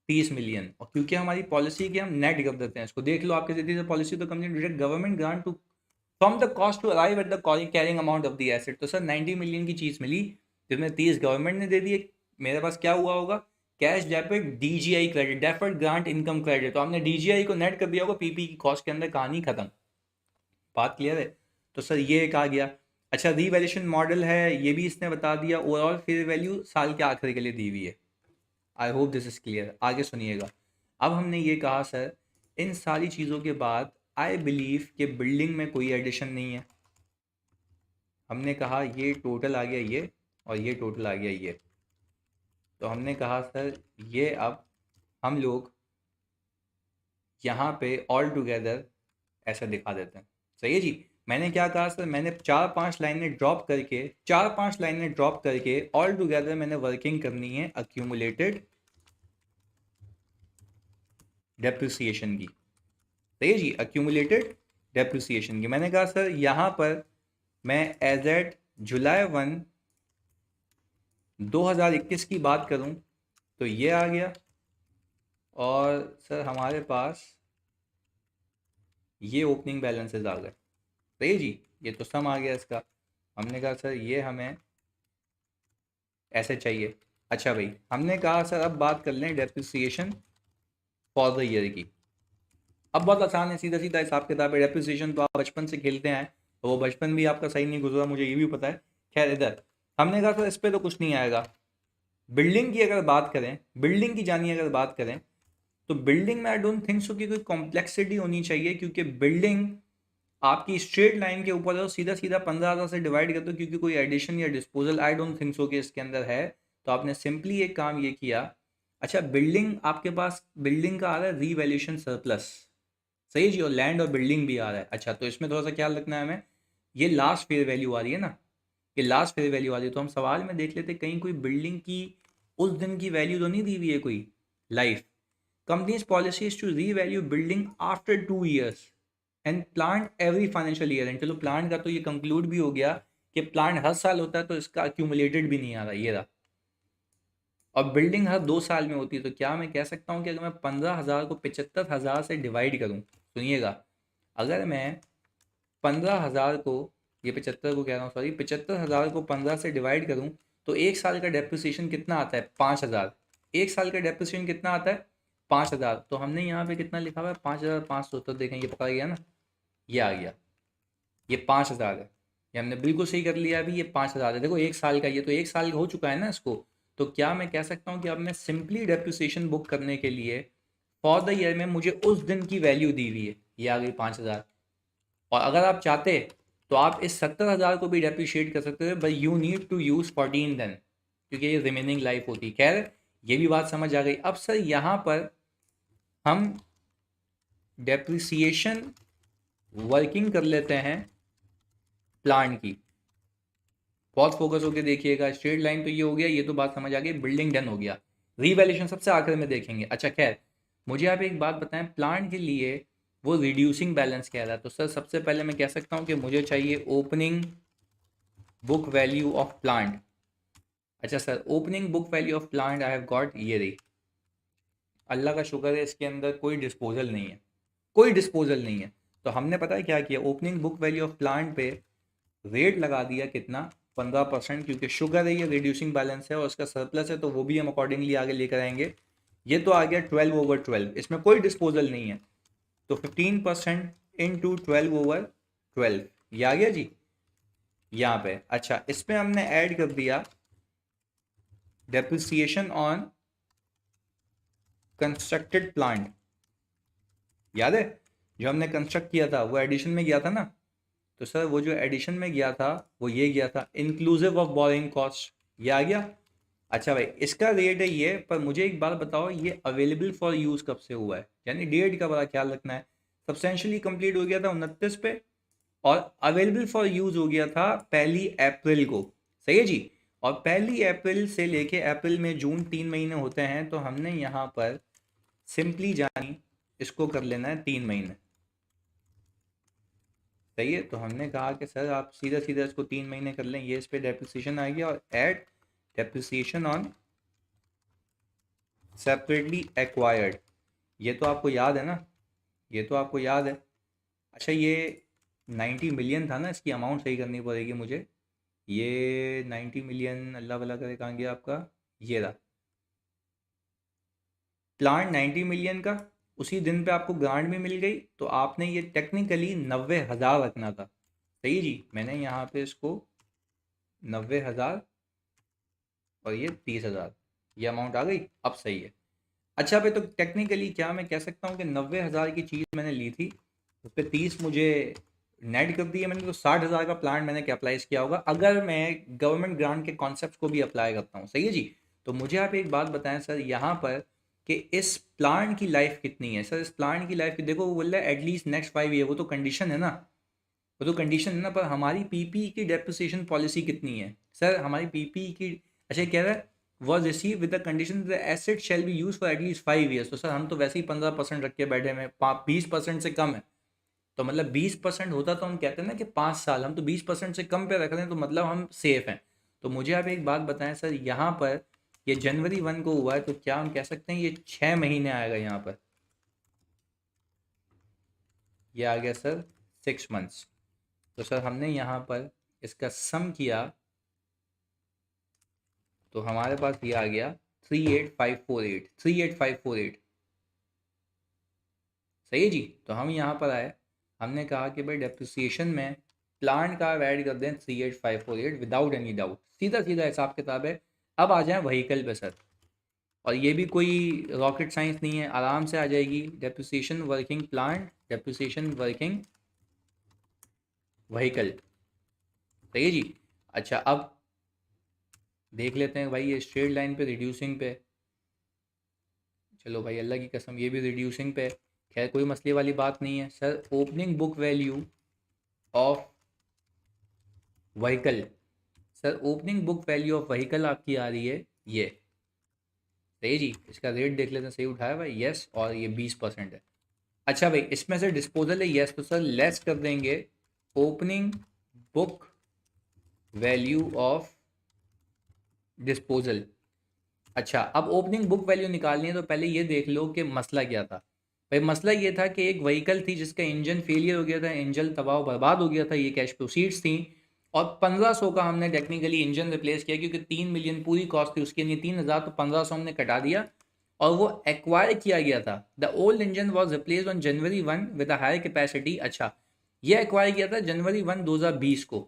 30 मिलियन। और क्योंकि हमारी पॉलिसी की हम नेट कर देते हैं इसको, देख लो आपके सीधी से पॉलिसी, तो company deduct government grant to from the cost to arrive at the carrying amount of the asset. तो सर 90 मिलियन की चीज़ मिली, जिसमें 30 गवर्नमेंट ने दे दिए। मेरे पास क्या हुआ होगा? Cash debit DJI credit, deferred grant income credit. तो हमने डीजीआई को नेट कर दिया होगा पीपी की कॉस्ट के अंदर, कहानी खत्म। बात क्लियर है? तो सर ये एक आ गया। अच्छा रीवैल्यूएशन मॉडल है, ये भी इसने बता दिया। ओवरऑल फेयर वैल्यू साल के आखिर के लिए दी हुई है। I hope this is clear. आगे सुनिएगा। अब हमने ये कहा सर इन सारी चीज़ों के बाद आई बिलीव कि बिल्डिंग में कोई एडिशन नहीं है। हमने कहा ये टोटल आ गया ये, और ये टोटल आ गया ये। तो हमने कहा सर ये अब हम लोग यहाँ पे ऑल टुगेदर ऐसा दिखा देते हैं। सही है जी। मैंने क्या कहा सर, मैंने 4-5 लाइनें ड्रॉप करके ऑल टुगेदर मैंने वर्किंग करनी है अक्यूमुलेटेड डेप्रिसिएशन की। सही है जी, अक्यूमुलेटेड डेप्रिसिएशन की। मैंने कहा सर यहाँ पर मैं एज एट जुलाई 1 2021 की बात करूँ तो ये आ गया, और सर हमारे पास ये ओपनिंग बैलेंसेस आ गए। सही है जी, ये तो सम आ गया इसका। हमने कहा सर ये हमें ऐसे चाहिए। अच्छा भाई, हमने कहा सर अब बात कर लें डेप्रिसिएशन फॉर द ईयर की। अब बहुत आसान है, सीधा सीधा हिसाब किताब है। डेप्रिसिएशन तो आप बचपन से खेलते आए, तो वो बचपन भी आपका सही नहीं गुजरा, मुझे ये भी पता है। खैर इधर हमने कहा सर इस पर तो कुछ नहीं आएगा। बिल्डिंग की अगर बात करें, बिल्डिंग की जानिए अगर बात करें, तो बिल्डिंग में आई डोंट थिंक सो कि कोई कॉम्प्लेक्सिटी होनी चाहिए, क्योंकि बिल्डिंग आपकी स्ट्रेट लाइन के ऊपर है, सीधा सीधा 15,000 से डिवाइड कर दो, क्योंकि कोई एडिशन या disposal I don't think so कि इसके अंदर है। तो आपने सिंपली एक काम ये किया। अच्छा, बिल्डिंग आपके पास बिल्डिंग का आ रहा है रीवैल्यूएशन सरप्लस। सही जी, और लैंड और बिल्डिंग भी आ रहा है। अच्छा, तो इसमें थोड़ा सा ख्याल रखना है हमें। ये लास्ट फेयर वैल्यू आ रही है ना, ये लास्ट फेयर वैल्यू आ रही है, तो हम सवाल में देख लेते कहीं कोई बिल्डिंग की उस दिन की वैल्यू तो नहीं दी हुई है कोई life. Companies policy is to revalue building after 2 years and plant every financial year end. चलो प्लांट का तो ये कंक्लूड भी हो गया कि प्लांट हर साल होता है, तो इसका अक्यूमुलेटेड भी नहीं आ रहा ये रहा। और बिल्डिंग हर 2 साल में होती है, तो क्या मैं कह सकता हूँ कि अगर मैं 15,000 को 75,000 से डिवाइड करूँ, सुनिएगा, अगर मैं 15,000 को, ये 75 को कह रहा हूँ सॉरी, 75,000 को 15 से डिवाइड करूँ, तो एक साल का डेप्रिसिएशन कितना आता है? 5,000। एक साल का डेप्रिसिएशन कितना आता है? 5,000। तो हमने यहाँ पे कितना लिखा हुआ है? 5,500। तो देखें ये पकड़ा गया ना, ये आ गया, ये 5,000 है। ये हमने बिल्कुल सही कर लिया। अभी ये 5,000 है, देखो एक साल का, ये तो एक साल हो चुका है ना इसको। तो क्या मैं कह सकता हूँ कि अब मैं सिंपली डेप्रिसिएशन बुक करने के लिए फॉर द ईयर में मुझे उस दिन की वैल्यू दी हुई है, ये आ गई 5,000। और अगर आप चाहते तो आप इस 70,000 को भी डेप्रिशिएट कर सकते हो, but you need to use 14 then, क्योंकि ये रिमेनिंग लाइफ होती है। खैर ये भी बात समझ आ गई। अब सर यहाँ पर हम डेप्रिसिएशन वर्किंग कर लेते हैं प्लांट की। बहुत फोकस होकर देखिएगा। स्ट्रेट लाइन तो ये हो गया, ये तो बात समझ आ गई, बिल्डिंग डन हो गया। रीवैल्यूएशन सबसे आखिर में देखेंगे। अच्छा खैर, मुझे आप एक बात बताएं, प्लांट के लिए वो रिड्यूसिंग बैलेंस कह रहा है, तो सर सबसे पहले मैं कह सकता हूँ कि मुझे चाहिए opening book value of plant. अच्छा sir, opening book value of plant I have got, ये रही। अल्लाह का शुक्र है इसके अंदर कोई डिस्पोजल नहीं है, कोई डिस्पोजल नहीं है। तो हमने पता है क्या किया, opening book value of plant पे रेट लगा दिया कितना? 15%, क्योंकि शुगर है, ये रिड्यूसिंग बैलेंस है और उसका सरप्लस है, तो वो भी हम अकॉर्डिंगली आगे लेकर आएंगे। ये तो आ गया 12/12, इसमें कोई डिस्पोजल नहीं है, तो 15% इंटू 12/12, ये आ गया जी यहाँ पे। अच्छा, इसमें हमने ऐड कर दिया डेप्रिसिएशन ऑन कंस्ट्रक्टेड प्लांट। याद है जो हमने कंस्ट्रक्ट किया था वो एडिशन में गया था ना, तो सर वो जो एडिशन में गया था वो ये गया था इंक्लूसिव ऑफ बोरिंग कॉस्ट, ये आ गया। अच्छा भाई, इसका रेट है ये, पर मुझे एक बात बताओ, ये अवेलेबल फॉर यूज़ कब से हुआ है? यानी डेट का बड़ा ख्याल रखना है। सब्सटेंशियली कंप्लीट हो गया था 29 पे, और अवेलेबल फॉर यूज़ हो गया था 1 अप्रैल को। सही है जी। और 1 अप्रैल से लेके अप्रैल में जून 3 महीने होते हैं, तो हमने यहाँ पर सिंपली जानी इसको कर लेना है 3 महीने। सही है, तो हमने कहा कि सर आप सीधा सीधा इसको 3 महीने कर लें, ये इस पर डेप्रिसिएशन आ गया, और add depreciation on separately acquired. ये तो आपको याद है ना, ये तो आपको याद है। अच्छा, ये 90 मिलियन था ना, इसकी अमाउंट सही करनी पड़ेगी मुझे। ये 90 मिलियन, अल्लाह भला करे, कहाँ गया आपका? ये रहा प्लांट 90 मिलियन का। उसी दिन पे आपको ग्रांट भी मिल गई, तो आपने ये टेक्निकली 90,000 रखना था। सही जी, मैंने यहाँ पे इसको 90,000 और ये 30,000, ये अमाउंट आ गई, अब सही है। अच्छा भाई, तो टेक्निकली क्या मैं कह सकता हूँ कि 90,000 की चीज़ मैंने ली थी, उस पर 30 मुझे नेट कर दिए मैंने, तो 60,000 का प्लान मैंने क्या अप्लाई किया होगा अगर मैं गवर्नमेंट ग्रांट के कॉन्सेप्ट को भी अप्लाई करता हूँ। सही है जी। तो मुझे आप एक बात बताएं सर यहाँ पर कि इस प्लान की लाइफ कितनी है? सर इस प्लान की लाइफ की देखो, वो बोल रहा है एटलीस्ट नेक्स्ट 5 ईयर, वो तो कंडीशन है ना। वो तो कंडीशन है ना, पर हमारी पीपी की डेप्रिसिएशन पॉलिसी कितनी है सर? हमारी पीपी की, अच्छा कह रहा है was receive with the condition the asset shall be use for at least 5 years. तो सर हम तो वैसे ही 15% रख के बैठे हैं, 20% से कम है। तो मतलब 20% होता तो हम कहते हैं ना कि 5 साल, हम तो 20% से कम पे रख रहे हैं, तो मतलब हम सेफ हैं। तो मुझे आप एक बात बताएं सर, यहाँ पर ये जनवरी 1 को हुआ है, तो क्या हम कह सकते हैं ये 6 महीने आएगा यहाँ पर? ये आ गया सर 6 मंथ्स। तो सर हमने यहाँ पर इसका सम किया तो हमारे पास ये आ गया 38548, 38548। सही है जी। तो हम यहाँ पर आए, हमने कहा कि भाई डेप्रिसिएशन में प्लांट का ऐड कर दें 38548 विदाउट एनी डाउट, सीधा सीधा हिसाब किताब है। अब आ जाए व्हीकल पे सर, और ये भी कोई रॉकेट साइंस नहीं है, आराम से आ जाएगी। Depreciation working plant, depreciation working vehicle. सही है जी। अच्छा अब देख लेते हैं भाई, ये स्ट्रेट लाइन पे रिड्यूसिंग पे, चलो भाई अल्लाह की कसम ये भी रिड्यूसिंग पे। खैर कोई मसले वाली बात नहीं है sir. Opening book value of vehicle, sir opening book value of vehicle आपकी आ रही है ये। सही जी। इसका रेट देख लेते हैं, सही उठाया भाई, यस, और ये 20% है। अच्छा भाई इसमें से डिस्पोजल है, यस, तो सर लेस कर देंगे opening book value of disposal. अच्छा अब ओपनिंग बुक वैल्यू निकालनी है तो पहले ये देख लो कि मसला क्या था। भाई मसला ये था कि एक व्हीकल थी जिसका इंजन फेलियर हो गया था, इंजन तबाह बर्बाद हो गया था, ये कैश प्रोसीड्स थी। और 1500 का हमने टेक्निकली इंजन रिप्लेस किया, क्योंकि 3 मिलियन पूरी कॉस्ट थी उसके लिए, 3000, तो 1500 हमने कटा दिया। और वो एक्वायर किया गया था। The old engine was replace on January 1 with a higher capacity. अच्छा ये एक्वायर किया था जनवरी 1 2020 को।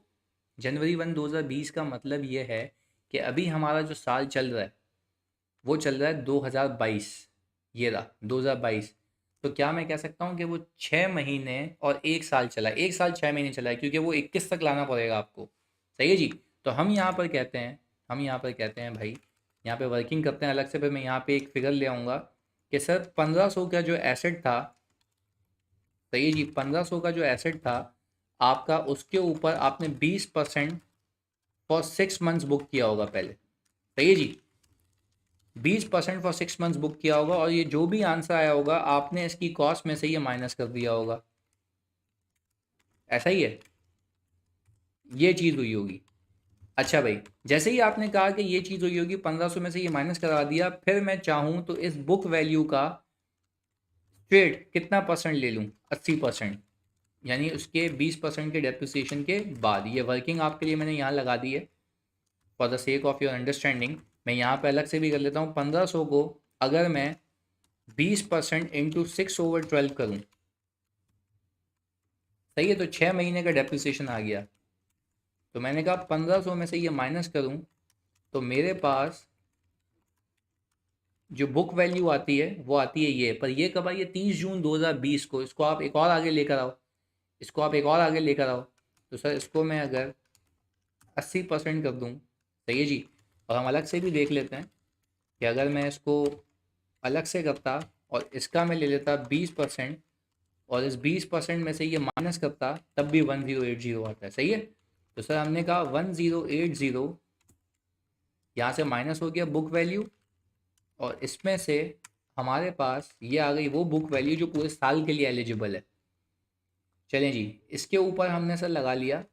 जनवरी 1 2020 का मतलब ये है कि अभी हमारा जो साल चल रहा है वो चल रहा है 2022। ये रहा 2022। तो क्या मैं कह सकता हूँ कि वो 6 महीने और 1 साल चला है, 1 साल 6 महीने चला है, क्योंकि वो 21 तक लाना पड़ेगा आपको। सही है जी। तो हम यहाँ पर कहते हैं, हम यहाँ पर कहते हैं भाई, यहाँ पे वर्किंग करते हैं अलग से। फिर मैं यहाँ पे एक फिगर ले आऊँगा कि सर 1500 का जो एसेट था, सही है जी, 1500 का जो एसेट था आपका, उसके ऊपर आपने 20% फॉर 6 मंथ्स बुक किया होगा पहले। सही है जी। 20% फॉर 6 मंथ्स बुक किया होगा, और ये जो भी आंसर आया होगा आपने इसकी कॉस्ट में से ये माइनस कर दिया होगा। ऐसा ही है, ये चीज़ हुई होगी। अच्छा भाई जैसे ही आपने कहा कि ये चीज़ हुई होगी, 1500 में से ये माइनस करा दिया, फिर मैं चाहूँ तो इस बुक वैल्यू का स्ट्रेट कितना परसेंट ले लूँ? 80%, यानी उसके 20% के डेप्रिसिएशन के बाद। ये वर्किंग आपके लिए मैंने यहाँ लगा दी है for the sake of your understanding. मैं यहाँ पे अलग से भी कर लेता हूँ। 1500 को अगर मैं 20% इंटू 6/12 करूँ, सही है, तो 6 महीने का डेप्रिसिएशन आ गया। तो मैंने कहा 1500 में से ये माइनस करूं तो मेरे पास जो बुक वैल्यू आती है वो आती है ये। पर ये कब आई है? 30 जून 2020 को। इसको आप एक और आगे लेकर आओ, इसको आप एक और आगे लेकर आओ। तो सर इसको मैं अगर 80% कर दूं, सही है जी। और हम अलग से भी देख लेते हैं कि अगर मैं इसको अलग से करता और इसका मैं ले लेता 20%, और इस 20% में से ये माइनस करता, तब भी 1080 आता है। सही है। तो सर हमने कहा 1080 यहाँ से माइनस हो गया बुक वैल्यू, और इसमें से हमारे पास ये आ गई वो बुक वैल्यू जो पूरे साल के लिए एलिजिबल है। चलें जी, इसके ऊपर हमने सर लगा लिया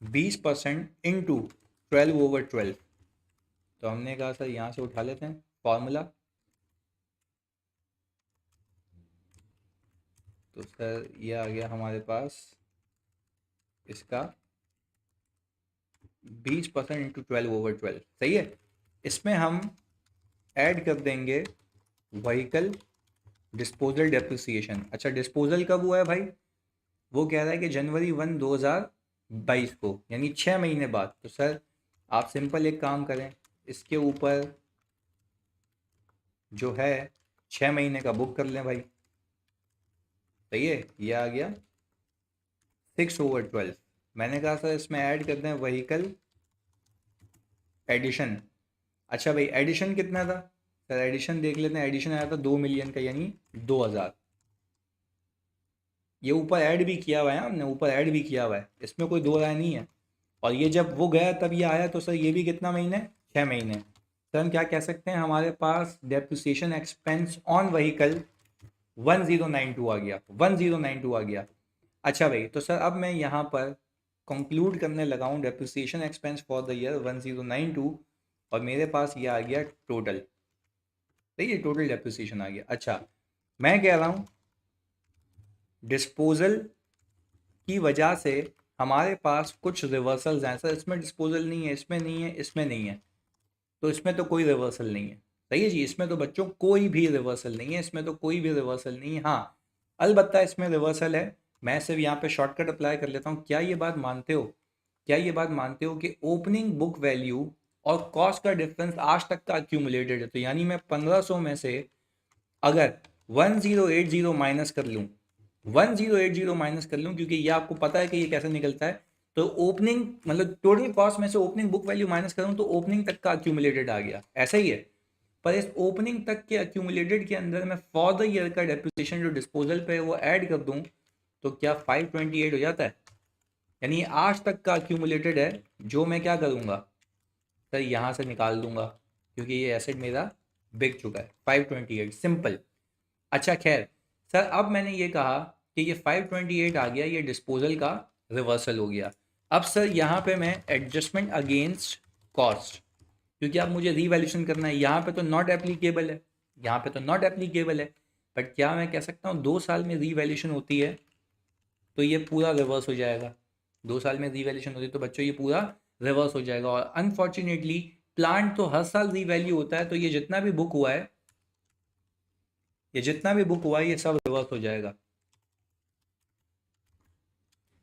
20% इंटू 12/12। तो हमने कहा सर यहाँ से उठा लेते हैं फॉर्मूला। तो सर ये आ गया हमारे पास इसका 20% इंटू 12/12। सही है। इसमें हम ऐड कर देंगे व्हीकल डिस्पोजल डेप्रिसिएशन। अच्छा डिस्पोजल कब हुआ है भाई? वो कह रहा है कि जनवरी 1 2022 को, यानी 6 महीने बाद। तो सर आप सिंपल एक काम करें, इसके ऊपर जो है 6 महीने का बुक कर लें भाई। सही है। ये आ गया 6/12। मैंने कहा सर इसमें ऐड कर दें व्हीकल एडिशन। अच्छा भाई एडिशन कितना था? सर एडिशन देख लेते हैं। एडिशन आया था 2 मिलियन का, यानी 2000। ये ऊपर ऐड भी किया हुआ है, हमने ऊपर ऐड भी किया हुआ है, इसमें कोई दो राय नहीं है। और ये जब वो गया तब ये आया, तो सर ये भी कितना महीने, 6 महीने। सर हम क्या कह सकते हैं, हमारे पास डेप्रिसिएशन एक्सपेंस ऑन व्हीकल 1092 आ गया, 1092 आ गया। अच्छा भाई, तो सर अब मैं यहाँ पर कंक्लूड करने लगा हूँ depreciation expense for the year 1092, और मेरे पास ये आ गया टोटल। सही है, टोटल डेप्रिसिएशन आ गया। अच्छा, मैं कह रहा हूँ डिस्पोजल की वजह से हमारे पास कुछ रिवर्सल्स हैं। सर इसमें डिस्पोजल नहीं है, इसमें नहीं है, इसमें नहीं है, तो इसमें तो कोई रिवर्सल नहीं है। सही है जी, इसमें तो बच्चों कोई भी रिवर्सल नहीं है, इसमें तो कोई भी रिवर्सल नहीं है। हाँ, अलबत्ता इसमें रिवर्सल है। मैं सिर्फ यहाँ पे शॉर्टकट अप्लाई कर लेता हूँ। क्या ये बात मानते हो, क्या ये बात मानते हो कि ओपनिंग बुक वैल्यू और कॉस्ट का डिफरेंस आज तक का अक्यूमुलेटेड है? तो यानी मैं 1500 में से अगर 1080 माइनस कर लूँ, 1080 माइनस कर लूँ, क्योंकि ये आपको पता है कि ये कैसे निकलता है, तो ओपनिंग मतलब टोटल कॉस्ट में से ओपनिंग बुक वैल्यू माइनस करूँ तो ओपनिंग तक का अक्यूमुलेटेड आ गया, ऐसा ही है। पर इस ओपनिंग तक के अक्यूमुलेटेड के अंदर मैं फॉर द ईयर का डेप्रिसिएशन जो डिस्पोजल पे है वो ऐड कर दूं, तो क्या 528 हो जाता है? यानी आज तक का अक्यूमुलेटेड है, जो मैं क्या करूंगा सर, यहाँ से निकाल दूंगा, क्योंकि ये एसेट मेरा बिक चुका है। 528 सिंपल। अच्छा खैर सर, अब मैंने ये कहा कि ये 528 आ गया, ये डिस्पोजल का रिवर्सल हो गया। अब सर यहाँ पे मैं एडजस्टमेंट अगेंस्ट कॉस्ट, क्योंकि अब मुझे रीवैल्यूशन करना है, यहाँ पे तो नॉट एप्लीकेबल है, यहाँ पे तो नॉट एप्लीकेबल है। बट क्या मैं कह सकता हूँ 2 साल में रीवैल्यूशन होती है तो ये पूरा रिवर्स हो जाएगा। 2 साल में रीवैल्यूशन होती है तो बच्चों ये पूरा रिवर्स हो जाएगा। और अनफॉर्चुनेटली प्लांट तो हर साल रीवैल्यू होता है, तो ये जितना भी बुक हुआ है, ये जितना भी बुक हुआ है, ये सब रिवर्स हो जाएगा।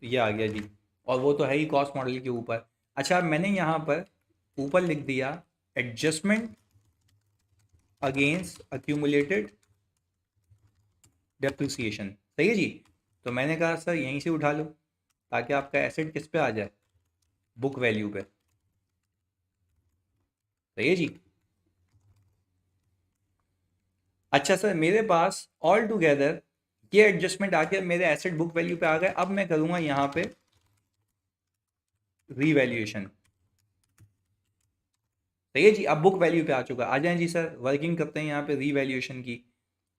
ये आ गया जी, और वो तो है ही कॉस्ट मॉडल के ऊपर। अच्छा, मैंने यहाँ पर ऊपर लिख दिया एडजस्टमेंट अगेंस्ट अक्यूमुलेटेड डेप्रिसिएशन। सही है जी, तो मैंने कहा सर यहीं से उठा लो, ताकि आपका एसेट किस पे आ जाए, बुक वैल्यू पे। सही है जी। अच्छा सर, मेरे पास ऑल टुगेदर ये एडजस्टमेंट आके मेरे एसेट बुक वैल्यू पे आ गए। अब मैं करूंगा यहाँ पे रीवैल्यूएशन। सही है जी, अब बुक वैल्यू पे आ चुका। आ जाएं जी सर, वर्किंग करते हैं यहाँ पे रीवैल्यूएशन की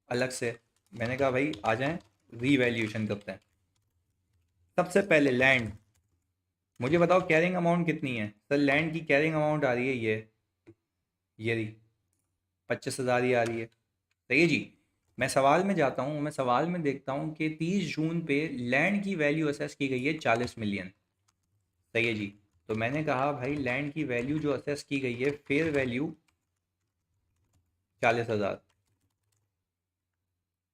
अलग से। मैंने कहा भाई आ जाएं, रीवैल्यूएशन करते हैं। सबसे पहले लैंड, मुझे बताओ कैरिंग अमाउंट कितनी है? सर लैंड की कैरिंग अमाउंट आ रही है ये रही 25,000 ही आ रही है। सही है जी। मैं सवाल में जाता हूँ, मैं सवाल में देखता हूँ कि 30 जून पे लैंड की वैल्यू असेस की गई है 40 मिलियन। सही है जी। तो मैंने कहा भाई लैंड की वैल्यू जो असेस की गई है, फेयर वैल्यू 40,000,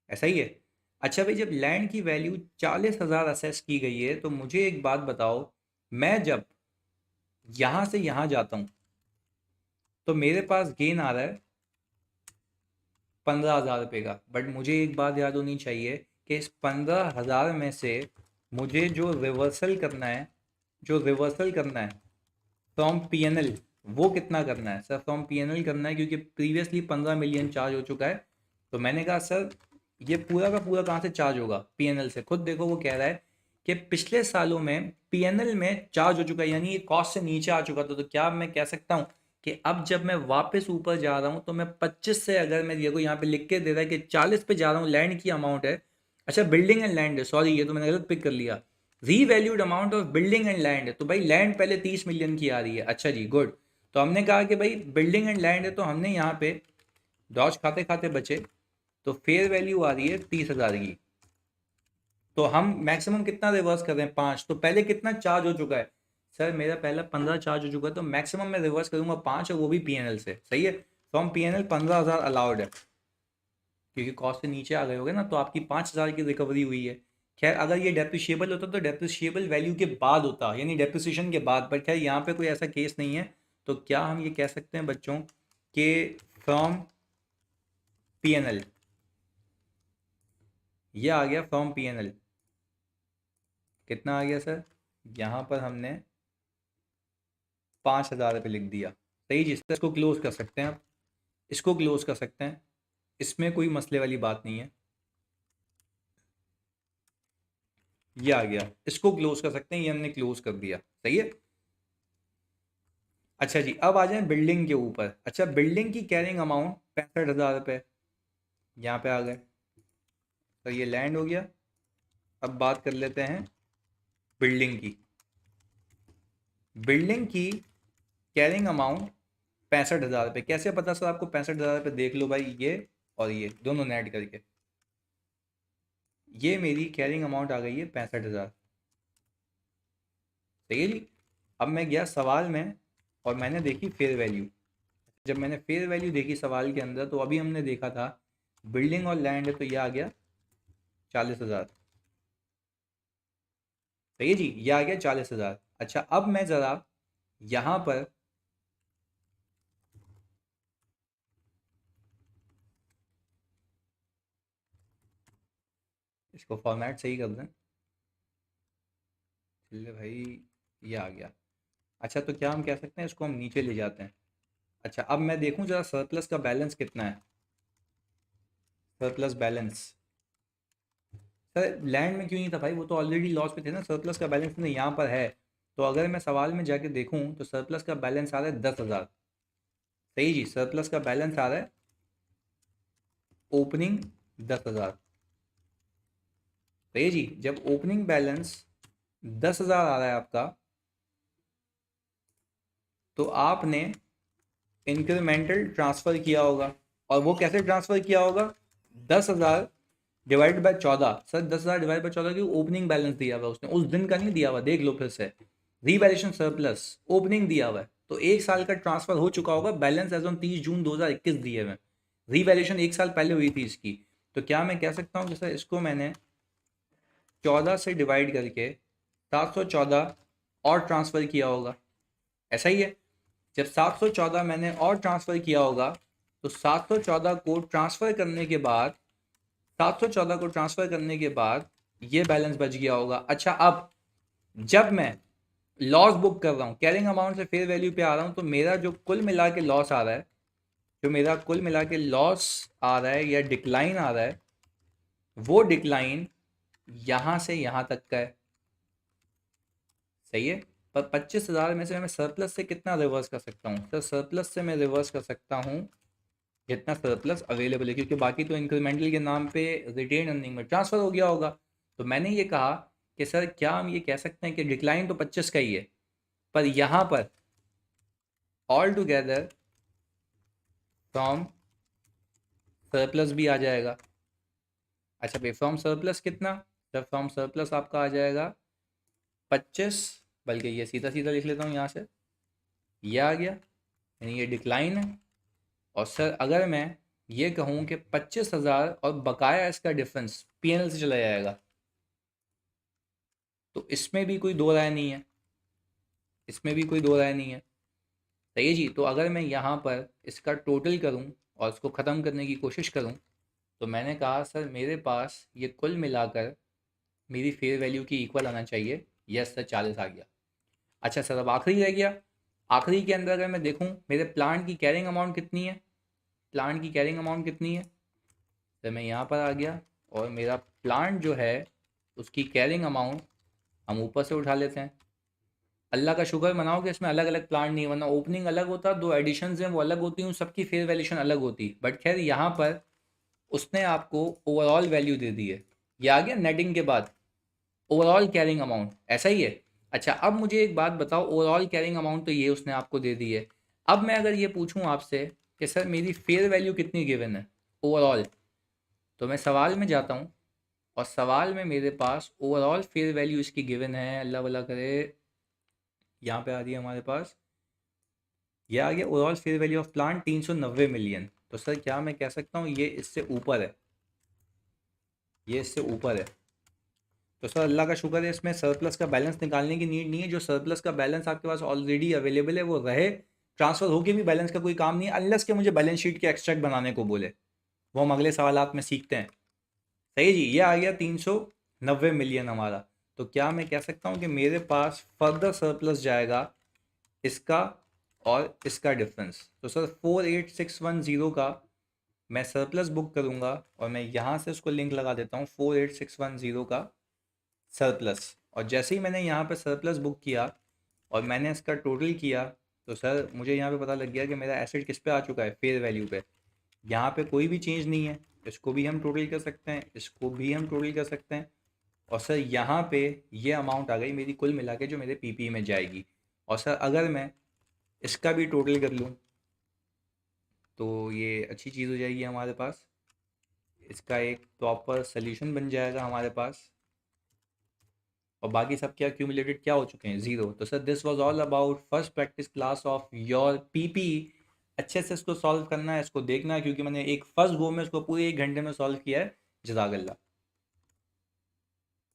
ऐसा ही है। अच्छा भाई, जब लैंड की वैल्यू 40,000 असेस की गई है, तो मुझे एक बात बताओ, मैं जब यहाँ से यहाँ जाता हूँ तो मेरे पास गेन आ रहा है 15,000 रुपये का। बट मुझे एक बात याद होनी चाहिए कि इस 15,000 में से मुझे जो रिवर्सल करना है, जो रिवर्सल करना है फ्रॉम पीएनएल, वो कितना करना है? सर फ्रॉम पीएनएल करना है, क्योंकि प्रीवियसली 15 मिलियन चार्ज हो चुका है। तो मैंने कहा सर ये पूरा का पूरा कहाँ से चार्ज होगा? पीएनएल से। खुद देखो वो कह रहा है कि पिछले सालों में पीएनएल में चार्ज हो चुका है, यानी ये कॉस्ट से नीचे आ चुका था। तो क्या मैं कह सकता हूँ कि अब जब मैं वापस ऊपर जा रहा हूँ तो मैं 25 से, अगर मैं देखो यहाँ पे लिख के दे रहा है कि 40 पे जा रहा हूँ, लैंड की अमाउंट है। अच्छा, बिल्डिंग एंड लैंड है, सॉरी ये तो मैंने गलत पिक कर लिया। Revalued amount of building and land है, तो भाई लैंड पहले 30 मिलियन की आ रही है। अच्छा जी, गुड। तो हमने कहा कि भाई बिल्डिंग एंड लैंड है, तो हमने यहाँ पे डॉज खाते खाते बचे, तो फेयर वैल्यू आ रही है 30,000 की। तो हम मैक्सिमम कितना रिवर्स कर रहे हैं? 5। तो पहले कितना चार्ज हो चुका है? सर मेरा पहला 15 चार्ज हो चुका है, तो मैक्सिमम मैं रिवर्स करूंगा 5, और वो भी पीएनएल से। सही है, फ्रॉम पीएनएल 15,000 अलाउड है, क्योंकि कॉस्ट से नीचे आ गए होगे ना, तो आपकी 5,000 की रिकवरी हुई है। खैर अगर ये डेप्रिशिएबल होता तो डेप्रिशिएबल वैल्यू के बाद होता, यानी डेप्रिसिएशन के बाद। बट खैर यहाँ पे कोई ऐसा केस नहीं है। तो क्या हम ये कह सकते हैं बच्चों कि फ्रॉम पीएनएल, ये आ गया फ्रॉम पीएनएल, कितना आ गया सर? यहाँ पर हमने 5,000 रुपये लिख दिया। सही जी, इसको क्लोज कर सकते हैं आप, इसको क्लोज कर सकते हैं, इसमें कोई मसले वाली बात नहीं है। ये आ गया, इसको क्लोज कर सकते हैं, ये हमने क्लोज कर दिया। सही है। अच्छा जी, अब आ जाए बिल्डिंग के ऊपर। अच्छा, बिल्डिंग की कैरिंग अमाउंट 65,000 रुपये, यहाँ पे आ गए। तो ये लैंड हो गया। अब बात कर लेते हैं बिल्डिंग की। बिल्डिंग की कैरिंग अमाउंट 65,000 रुपये। कैसे पता सर आपको 65,000 रुपये? देख लो भाई, ये और ये दोनों नेट करके, ये मेरी कैरिंग अमाउंट आ गई है 65,000। सही है जी। अब मैं गया सवाल में और मैंने देखी फेयर वैल्यू। जब मैंने फेयर वैल्यू देखी सवाल के अंदर, तो अभी हमने देखा था बिल्डिंग और लैंड है, तो ये आ गया 40,000। सही है जी, ये आ गया 40,000। अच्छा, अब मैं ज़रा यहाँ पर इसको फॉर्मेट सही कर दें। चलिए भाई, ये आ गया। अच्छा, तो क्या हम कह सकते हैं, इसको हम नीचे ले जाते हैं। अच्छा, अब मैं देखूं जरा सरप्लस का बैलेंस कितना है। सरप्लस बैलेंस, सर लैंड में क्यों नहीं था भाई? वो तो ऑलरेडी लॉस पे थे ना। सरप्लस का बैलेंस नहीं यहाँ पर है। तो अगर मैं सवाल में जाके देखूं तो सरप्लस का बैलेंस आ रहा है 10,000। सही जी, सरप्लस का बैलेंस आ रहा है ओपनिंग 10,000। सही जी, जब ओपनिंग बैलेंस 10,000 आ रहा है आपका, तो आपने इंक्रीमेंटल ट्रांसफ़र किया होगा। और वो कैसे ट्रांसफ़र किया होगा? 10,000 divide by 14। Sir 10,000 divide by 14 की ओपनिंग बैलेंस दिया हुआ है उसने, उस दिन का नहीं दिया हुआ। देख लो फिर से, रीवैल्यूएशन सरप्लस ओपनिंग दिया हुआ है, तो एक साल का ट्रांसफर हो चुका होगा। बैलेंस एज ऑन 30 जून 2021 दिए हुए। रीवैल्यूएशन एक साल पहले हुई थी इसकी। तो क्या मैं कह सकता हूँ कि सर इसको मैंने 14 से डिवाइड करके 714 और ट्रांसफ़र किया होगा। ऐसा ही है। जब 714 मैंने और ट्रांसफ़र किया होगा, तो 714 को ट्रांसफ़र करने के बाद 714 को ट्रांसफ़र करने के बाद ये बैलेंस बच गया होगा। अच्छा, अब जब मैं लॉस बुक कर रहा हूँ, कैरिंग अमाउंट से फेयर वैल्यू पे आ रहा हूँ, तो मेरा जो कुल मिला के लॉस आ रहा है, जो मेरा कुल मिला के लॉस आ रहा है या डिक्लाइन आ रहा है, वो डिक्लाइन यहाँ से यहाँ तक का है। सही है। पर 25,000 में से मैं सरप्लस से कितना रिवर्स कर सकता हूँ? सर सरप्लस से मैं रिवर्स कर सकता हूँ जितना सरप्लस अवेलेबल है, क्योंकि बाकी तो इंक्रीमेंटल के नाम पे रिटेन अर्निंग में ट्रांसफ़र हो गया होगा। तो मैंने ये कहा कि सर क्या हम ये कह सकते हैं कि डिक्लाइन तो 25 का ही है, पर यहाँ पर ऑल टुगेदर फ्रॉम सरप्लस भी आ जाएगा। अच्छा भाई, फ्रॉम सरप्लस कितना? सर फ्रॉम सरप्लस आपका आ जाएगा 25, बल्कि ये सीधा सीधा लिख लेता हूँ यहाँ से, ये आ गया, यानी ये डिक्लाइन है। और सर अगर मैं ये कहूँ कि 25,000 और बकाया इसका डिफरेंस पीएनएल से चला जाएगा, तो इसमें भी कोई दो राय नहीं है, इसमें भी कोई दो राय नहीं है। सही है जी। तो अगर मैं यहाँ पर इसका टोटल करूँ और इसको ख़त्म करने की कोशिश करूँ, तो मैंने कहा सर मेरे पास ये कुल मिलाकर मेरी फेयर वैल्यू की इक्वल आना चाहिए। यस सर, 40 आ गया। अच्छा सर, अब आखिरी रह गया। आखिरी के अंदर अगर मैं देखूँ मेरे प्लांट की कैरिंग अमाउंट कितनी है, प्लांट की कैरिंग अमाउंट कितनी है, तो मैं यहाँ पर आ गया और मेरा प्लांट जो है उसकी कैरिंग अमाउंट हम ऊपर से उठा लेते हैं। अल्लाह का शुक्र मनाओ कि इसमें अलग अलग प्लांट नहीं है, वरना ओपनिंग अलग होता, दो एडिशंस हैं वो अलग होती, उन सबकी फेयर वैल्यूशन अलग होती। बट खैर यहाँ पर उसने आपको ओवरऑल वैल्यू दे दी है। ये आ गया नेटिंग के बाद ओवरऑल कैरिंग अमाउंट, ऐसा ही है। अच्छा, अब मुझे एक बात बताओ, ओवरऑल कैरिंग अमाउंट तो ये उसने आपको दे दी है। अब मैं अगर ये पूछूं आपसे कि सर मेरी फेयर वैल्यू कितनी गिवन है ओवरऑल, तो मैं सवाल में जाता हूँ और सवाल में मेरे पास ओवरऑल फेयर वैल्यू इसकी गिवन है, अल्लाह भला करे, यहाँ पे आ रही है हमारे पास, ये आ गया overall fair value of plant 390 million. तो सर क्या मैं कह सकता हूँ ये इससे ऊपर है, ये इससे ऊपर है। तो सर अल्लाह का शुक्र है, इसमें सरप्लस का बैलेंस निकालने की नीड नहीं है। जो सरप्लस का बैलेंस आपके पास ऑलरेडी अवेलेबल है वो रहे, ट्रांसफ़र होके भी बैलेंस का कोई काम नहीं है, अनलेस के मुझे बैलेंस शीट के एक्सट्रैक्ट बनाने को बोले, वो हम अगले सवालात में सीखते हैं। सही जी, ये आ गया 390 मिलियन हमारा। तो क्या मैं कह सकता हूँ कि मेरे पास फर्दर सरप्लस जाएगा इसका और इसका डिफरेंस। तो सर 48,610 का मैं सरप्लस बुक करूँगा और मैं यहाँ से उसको लिंक लगा देता हूँ। 48,610 का सरप्लस। और जैसे ही मैंने यहाँ पे सरप्लस बुक किया और मैंने इसका टोटल किया, तो सर मुझे यहाँ पे पता लग गया कि मेरा एसेट किस पे आ चुका है, फेयर वैल्यू पे। यहाँ पे कोई भी चेंज नहीं है, इसको भी हम टोटल कर सकते हैं, इसको भी हम टोटल कर सकते हैं। और सर यहाँ पे ये अमाउंट आ गई मेरी कुल मिला के जो मेरे पीपी में जाएगी। और सर अगर मैं इसका भी टोटल कर लूँ तो ये अच्छी चीज़ हो जाएगी हमारे पास, इसका एक प्रॉपर सोल्यूशन बन जाएगा हमारे पास। और बाकी सब क्या क्यूमुलेटेड क्या हो चुके हैं, ज़ीरो। तो sir this was all about first practice class of your PP. अच्छे से इसको सॉल्व करना है, इसको देखना है, क्योंकि मैंने एक फर्स्ट गो में इसको पूरे 1 घंटे में सॉल्व किया है। जज़ाकल्लाह।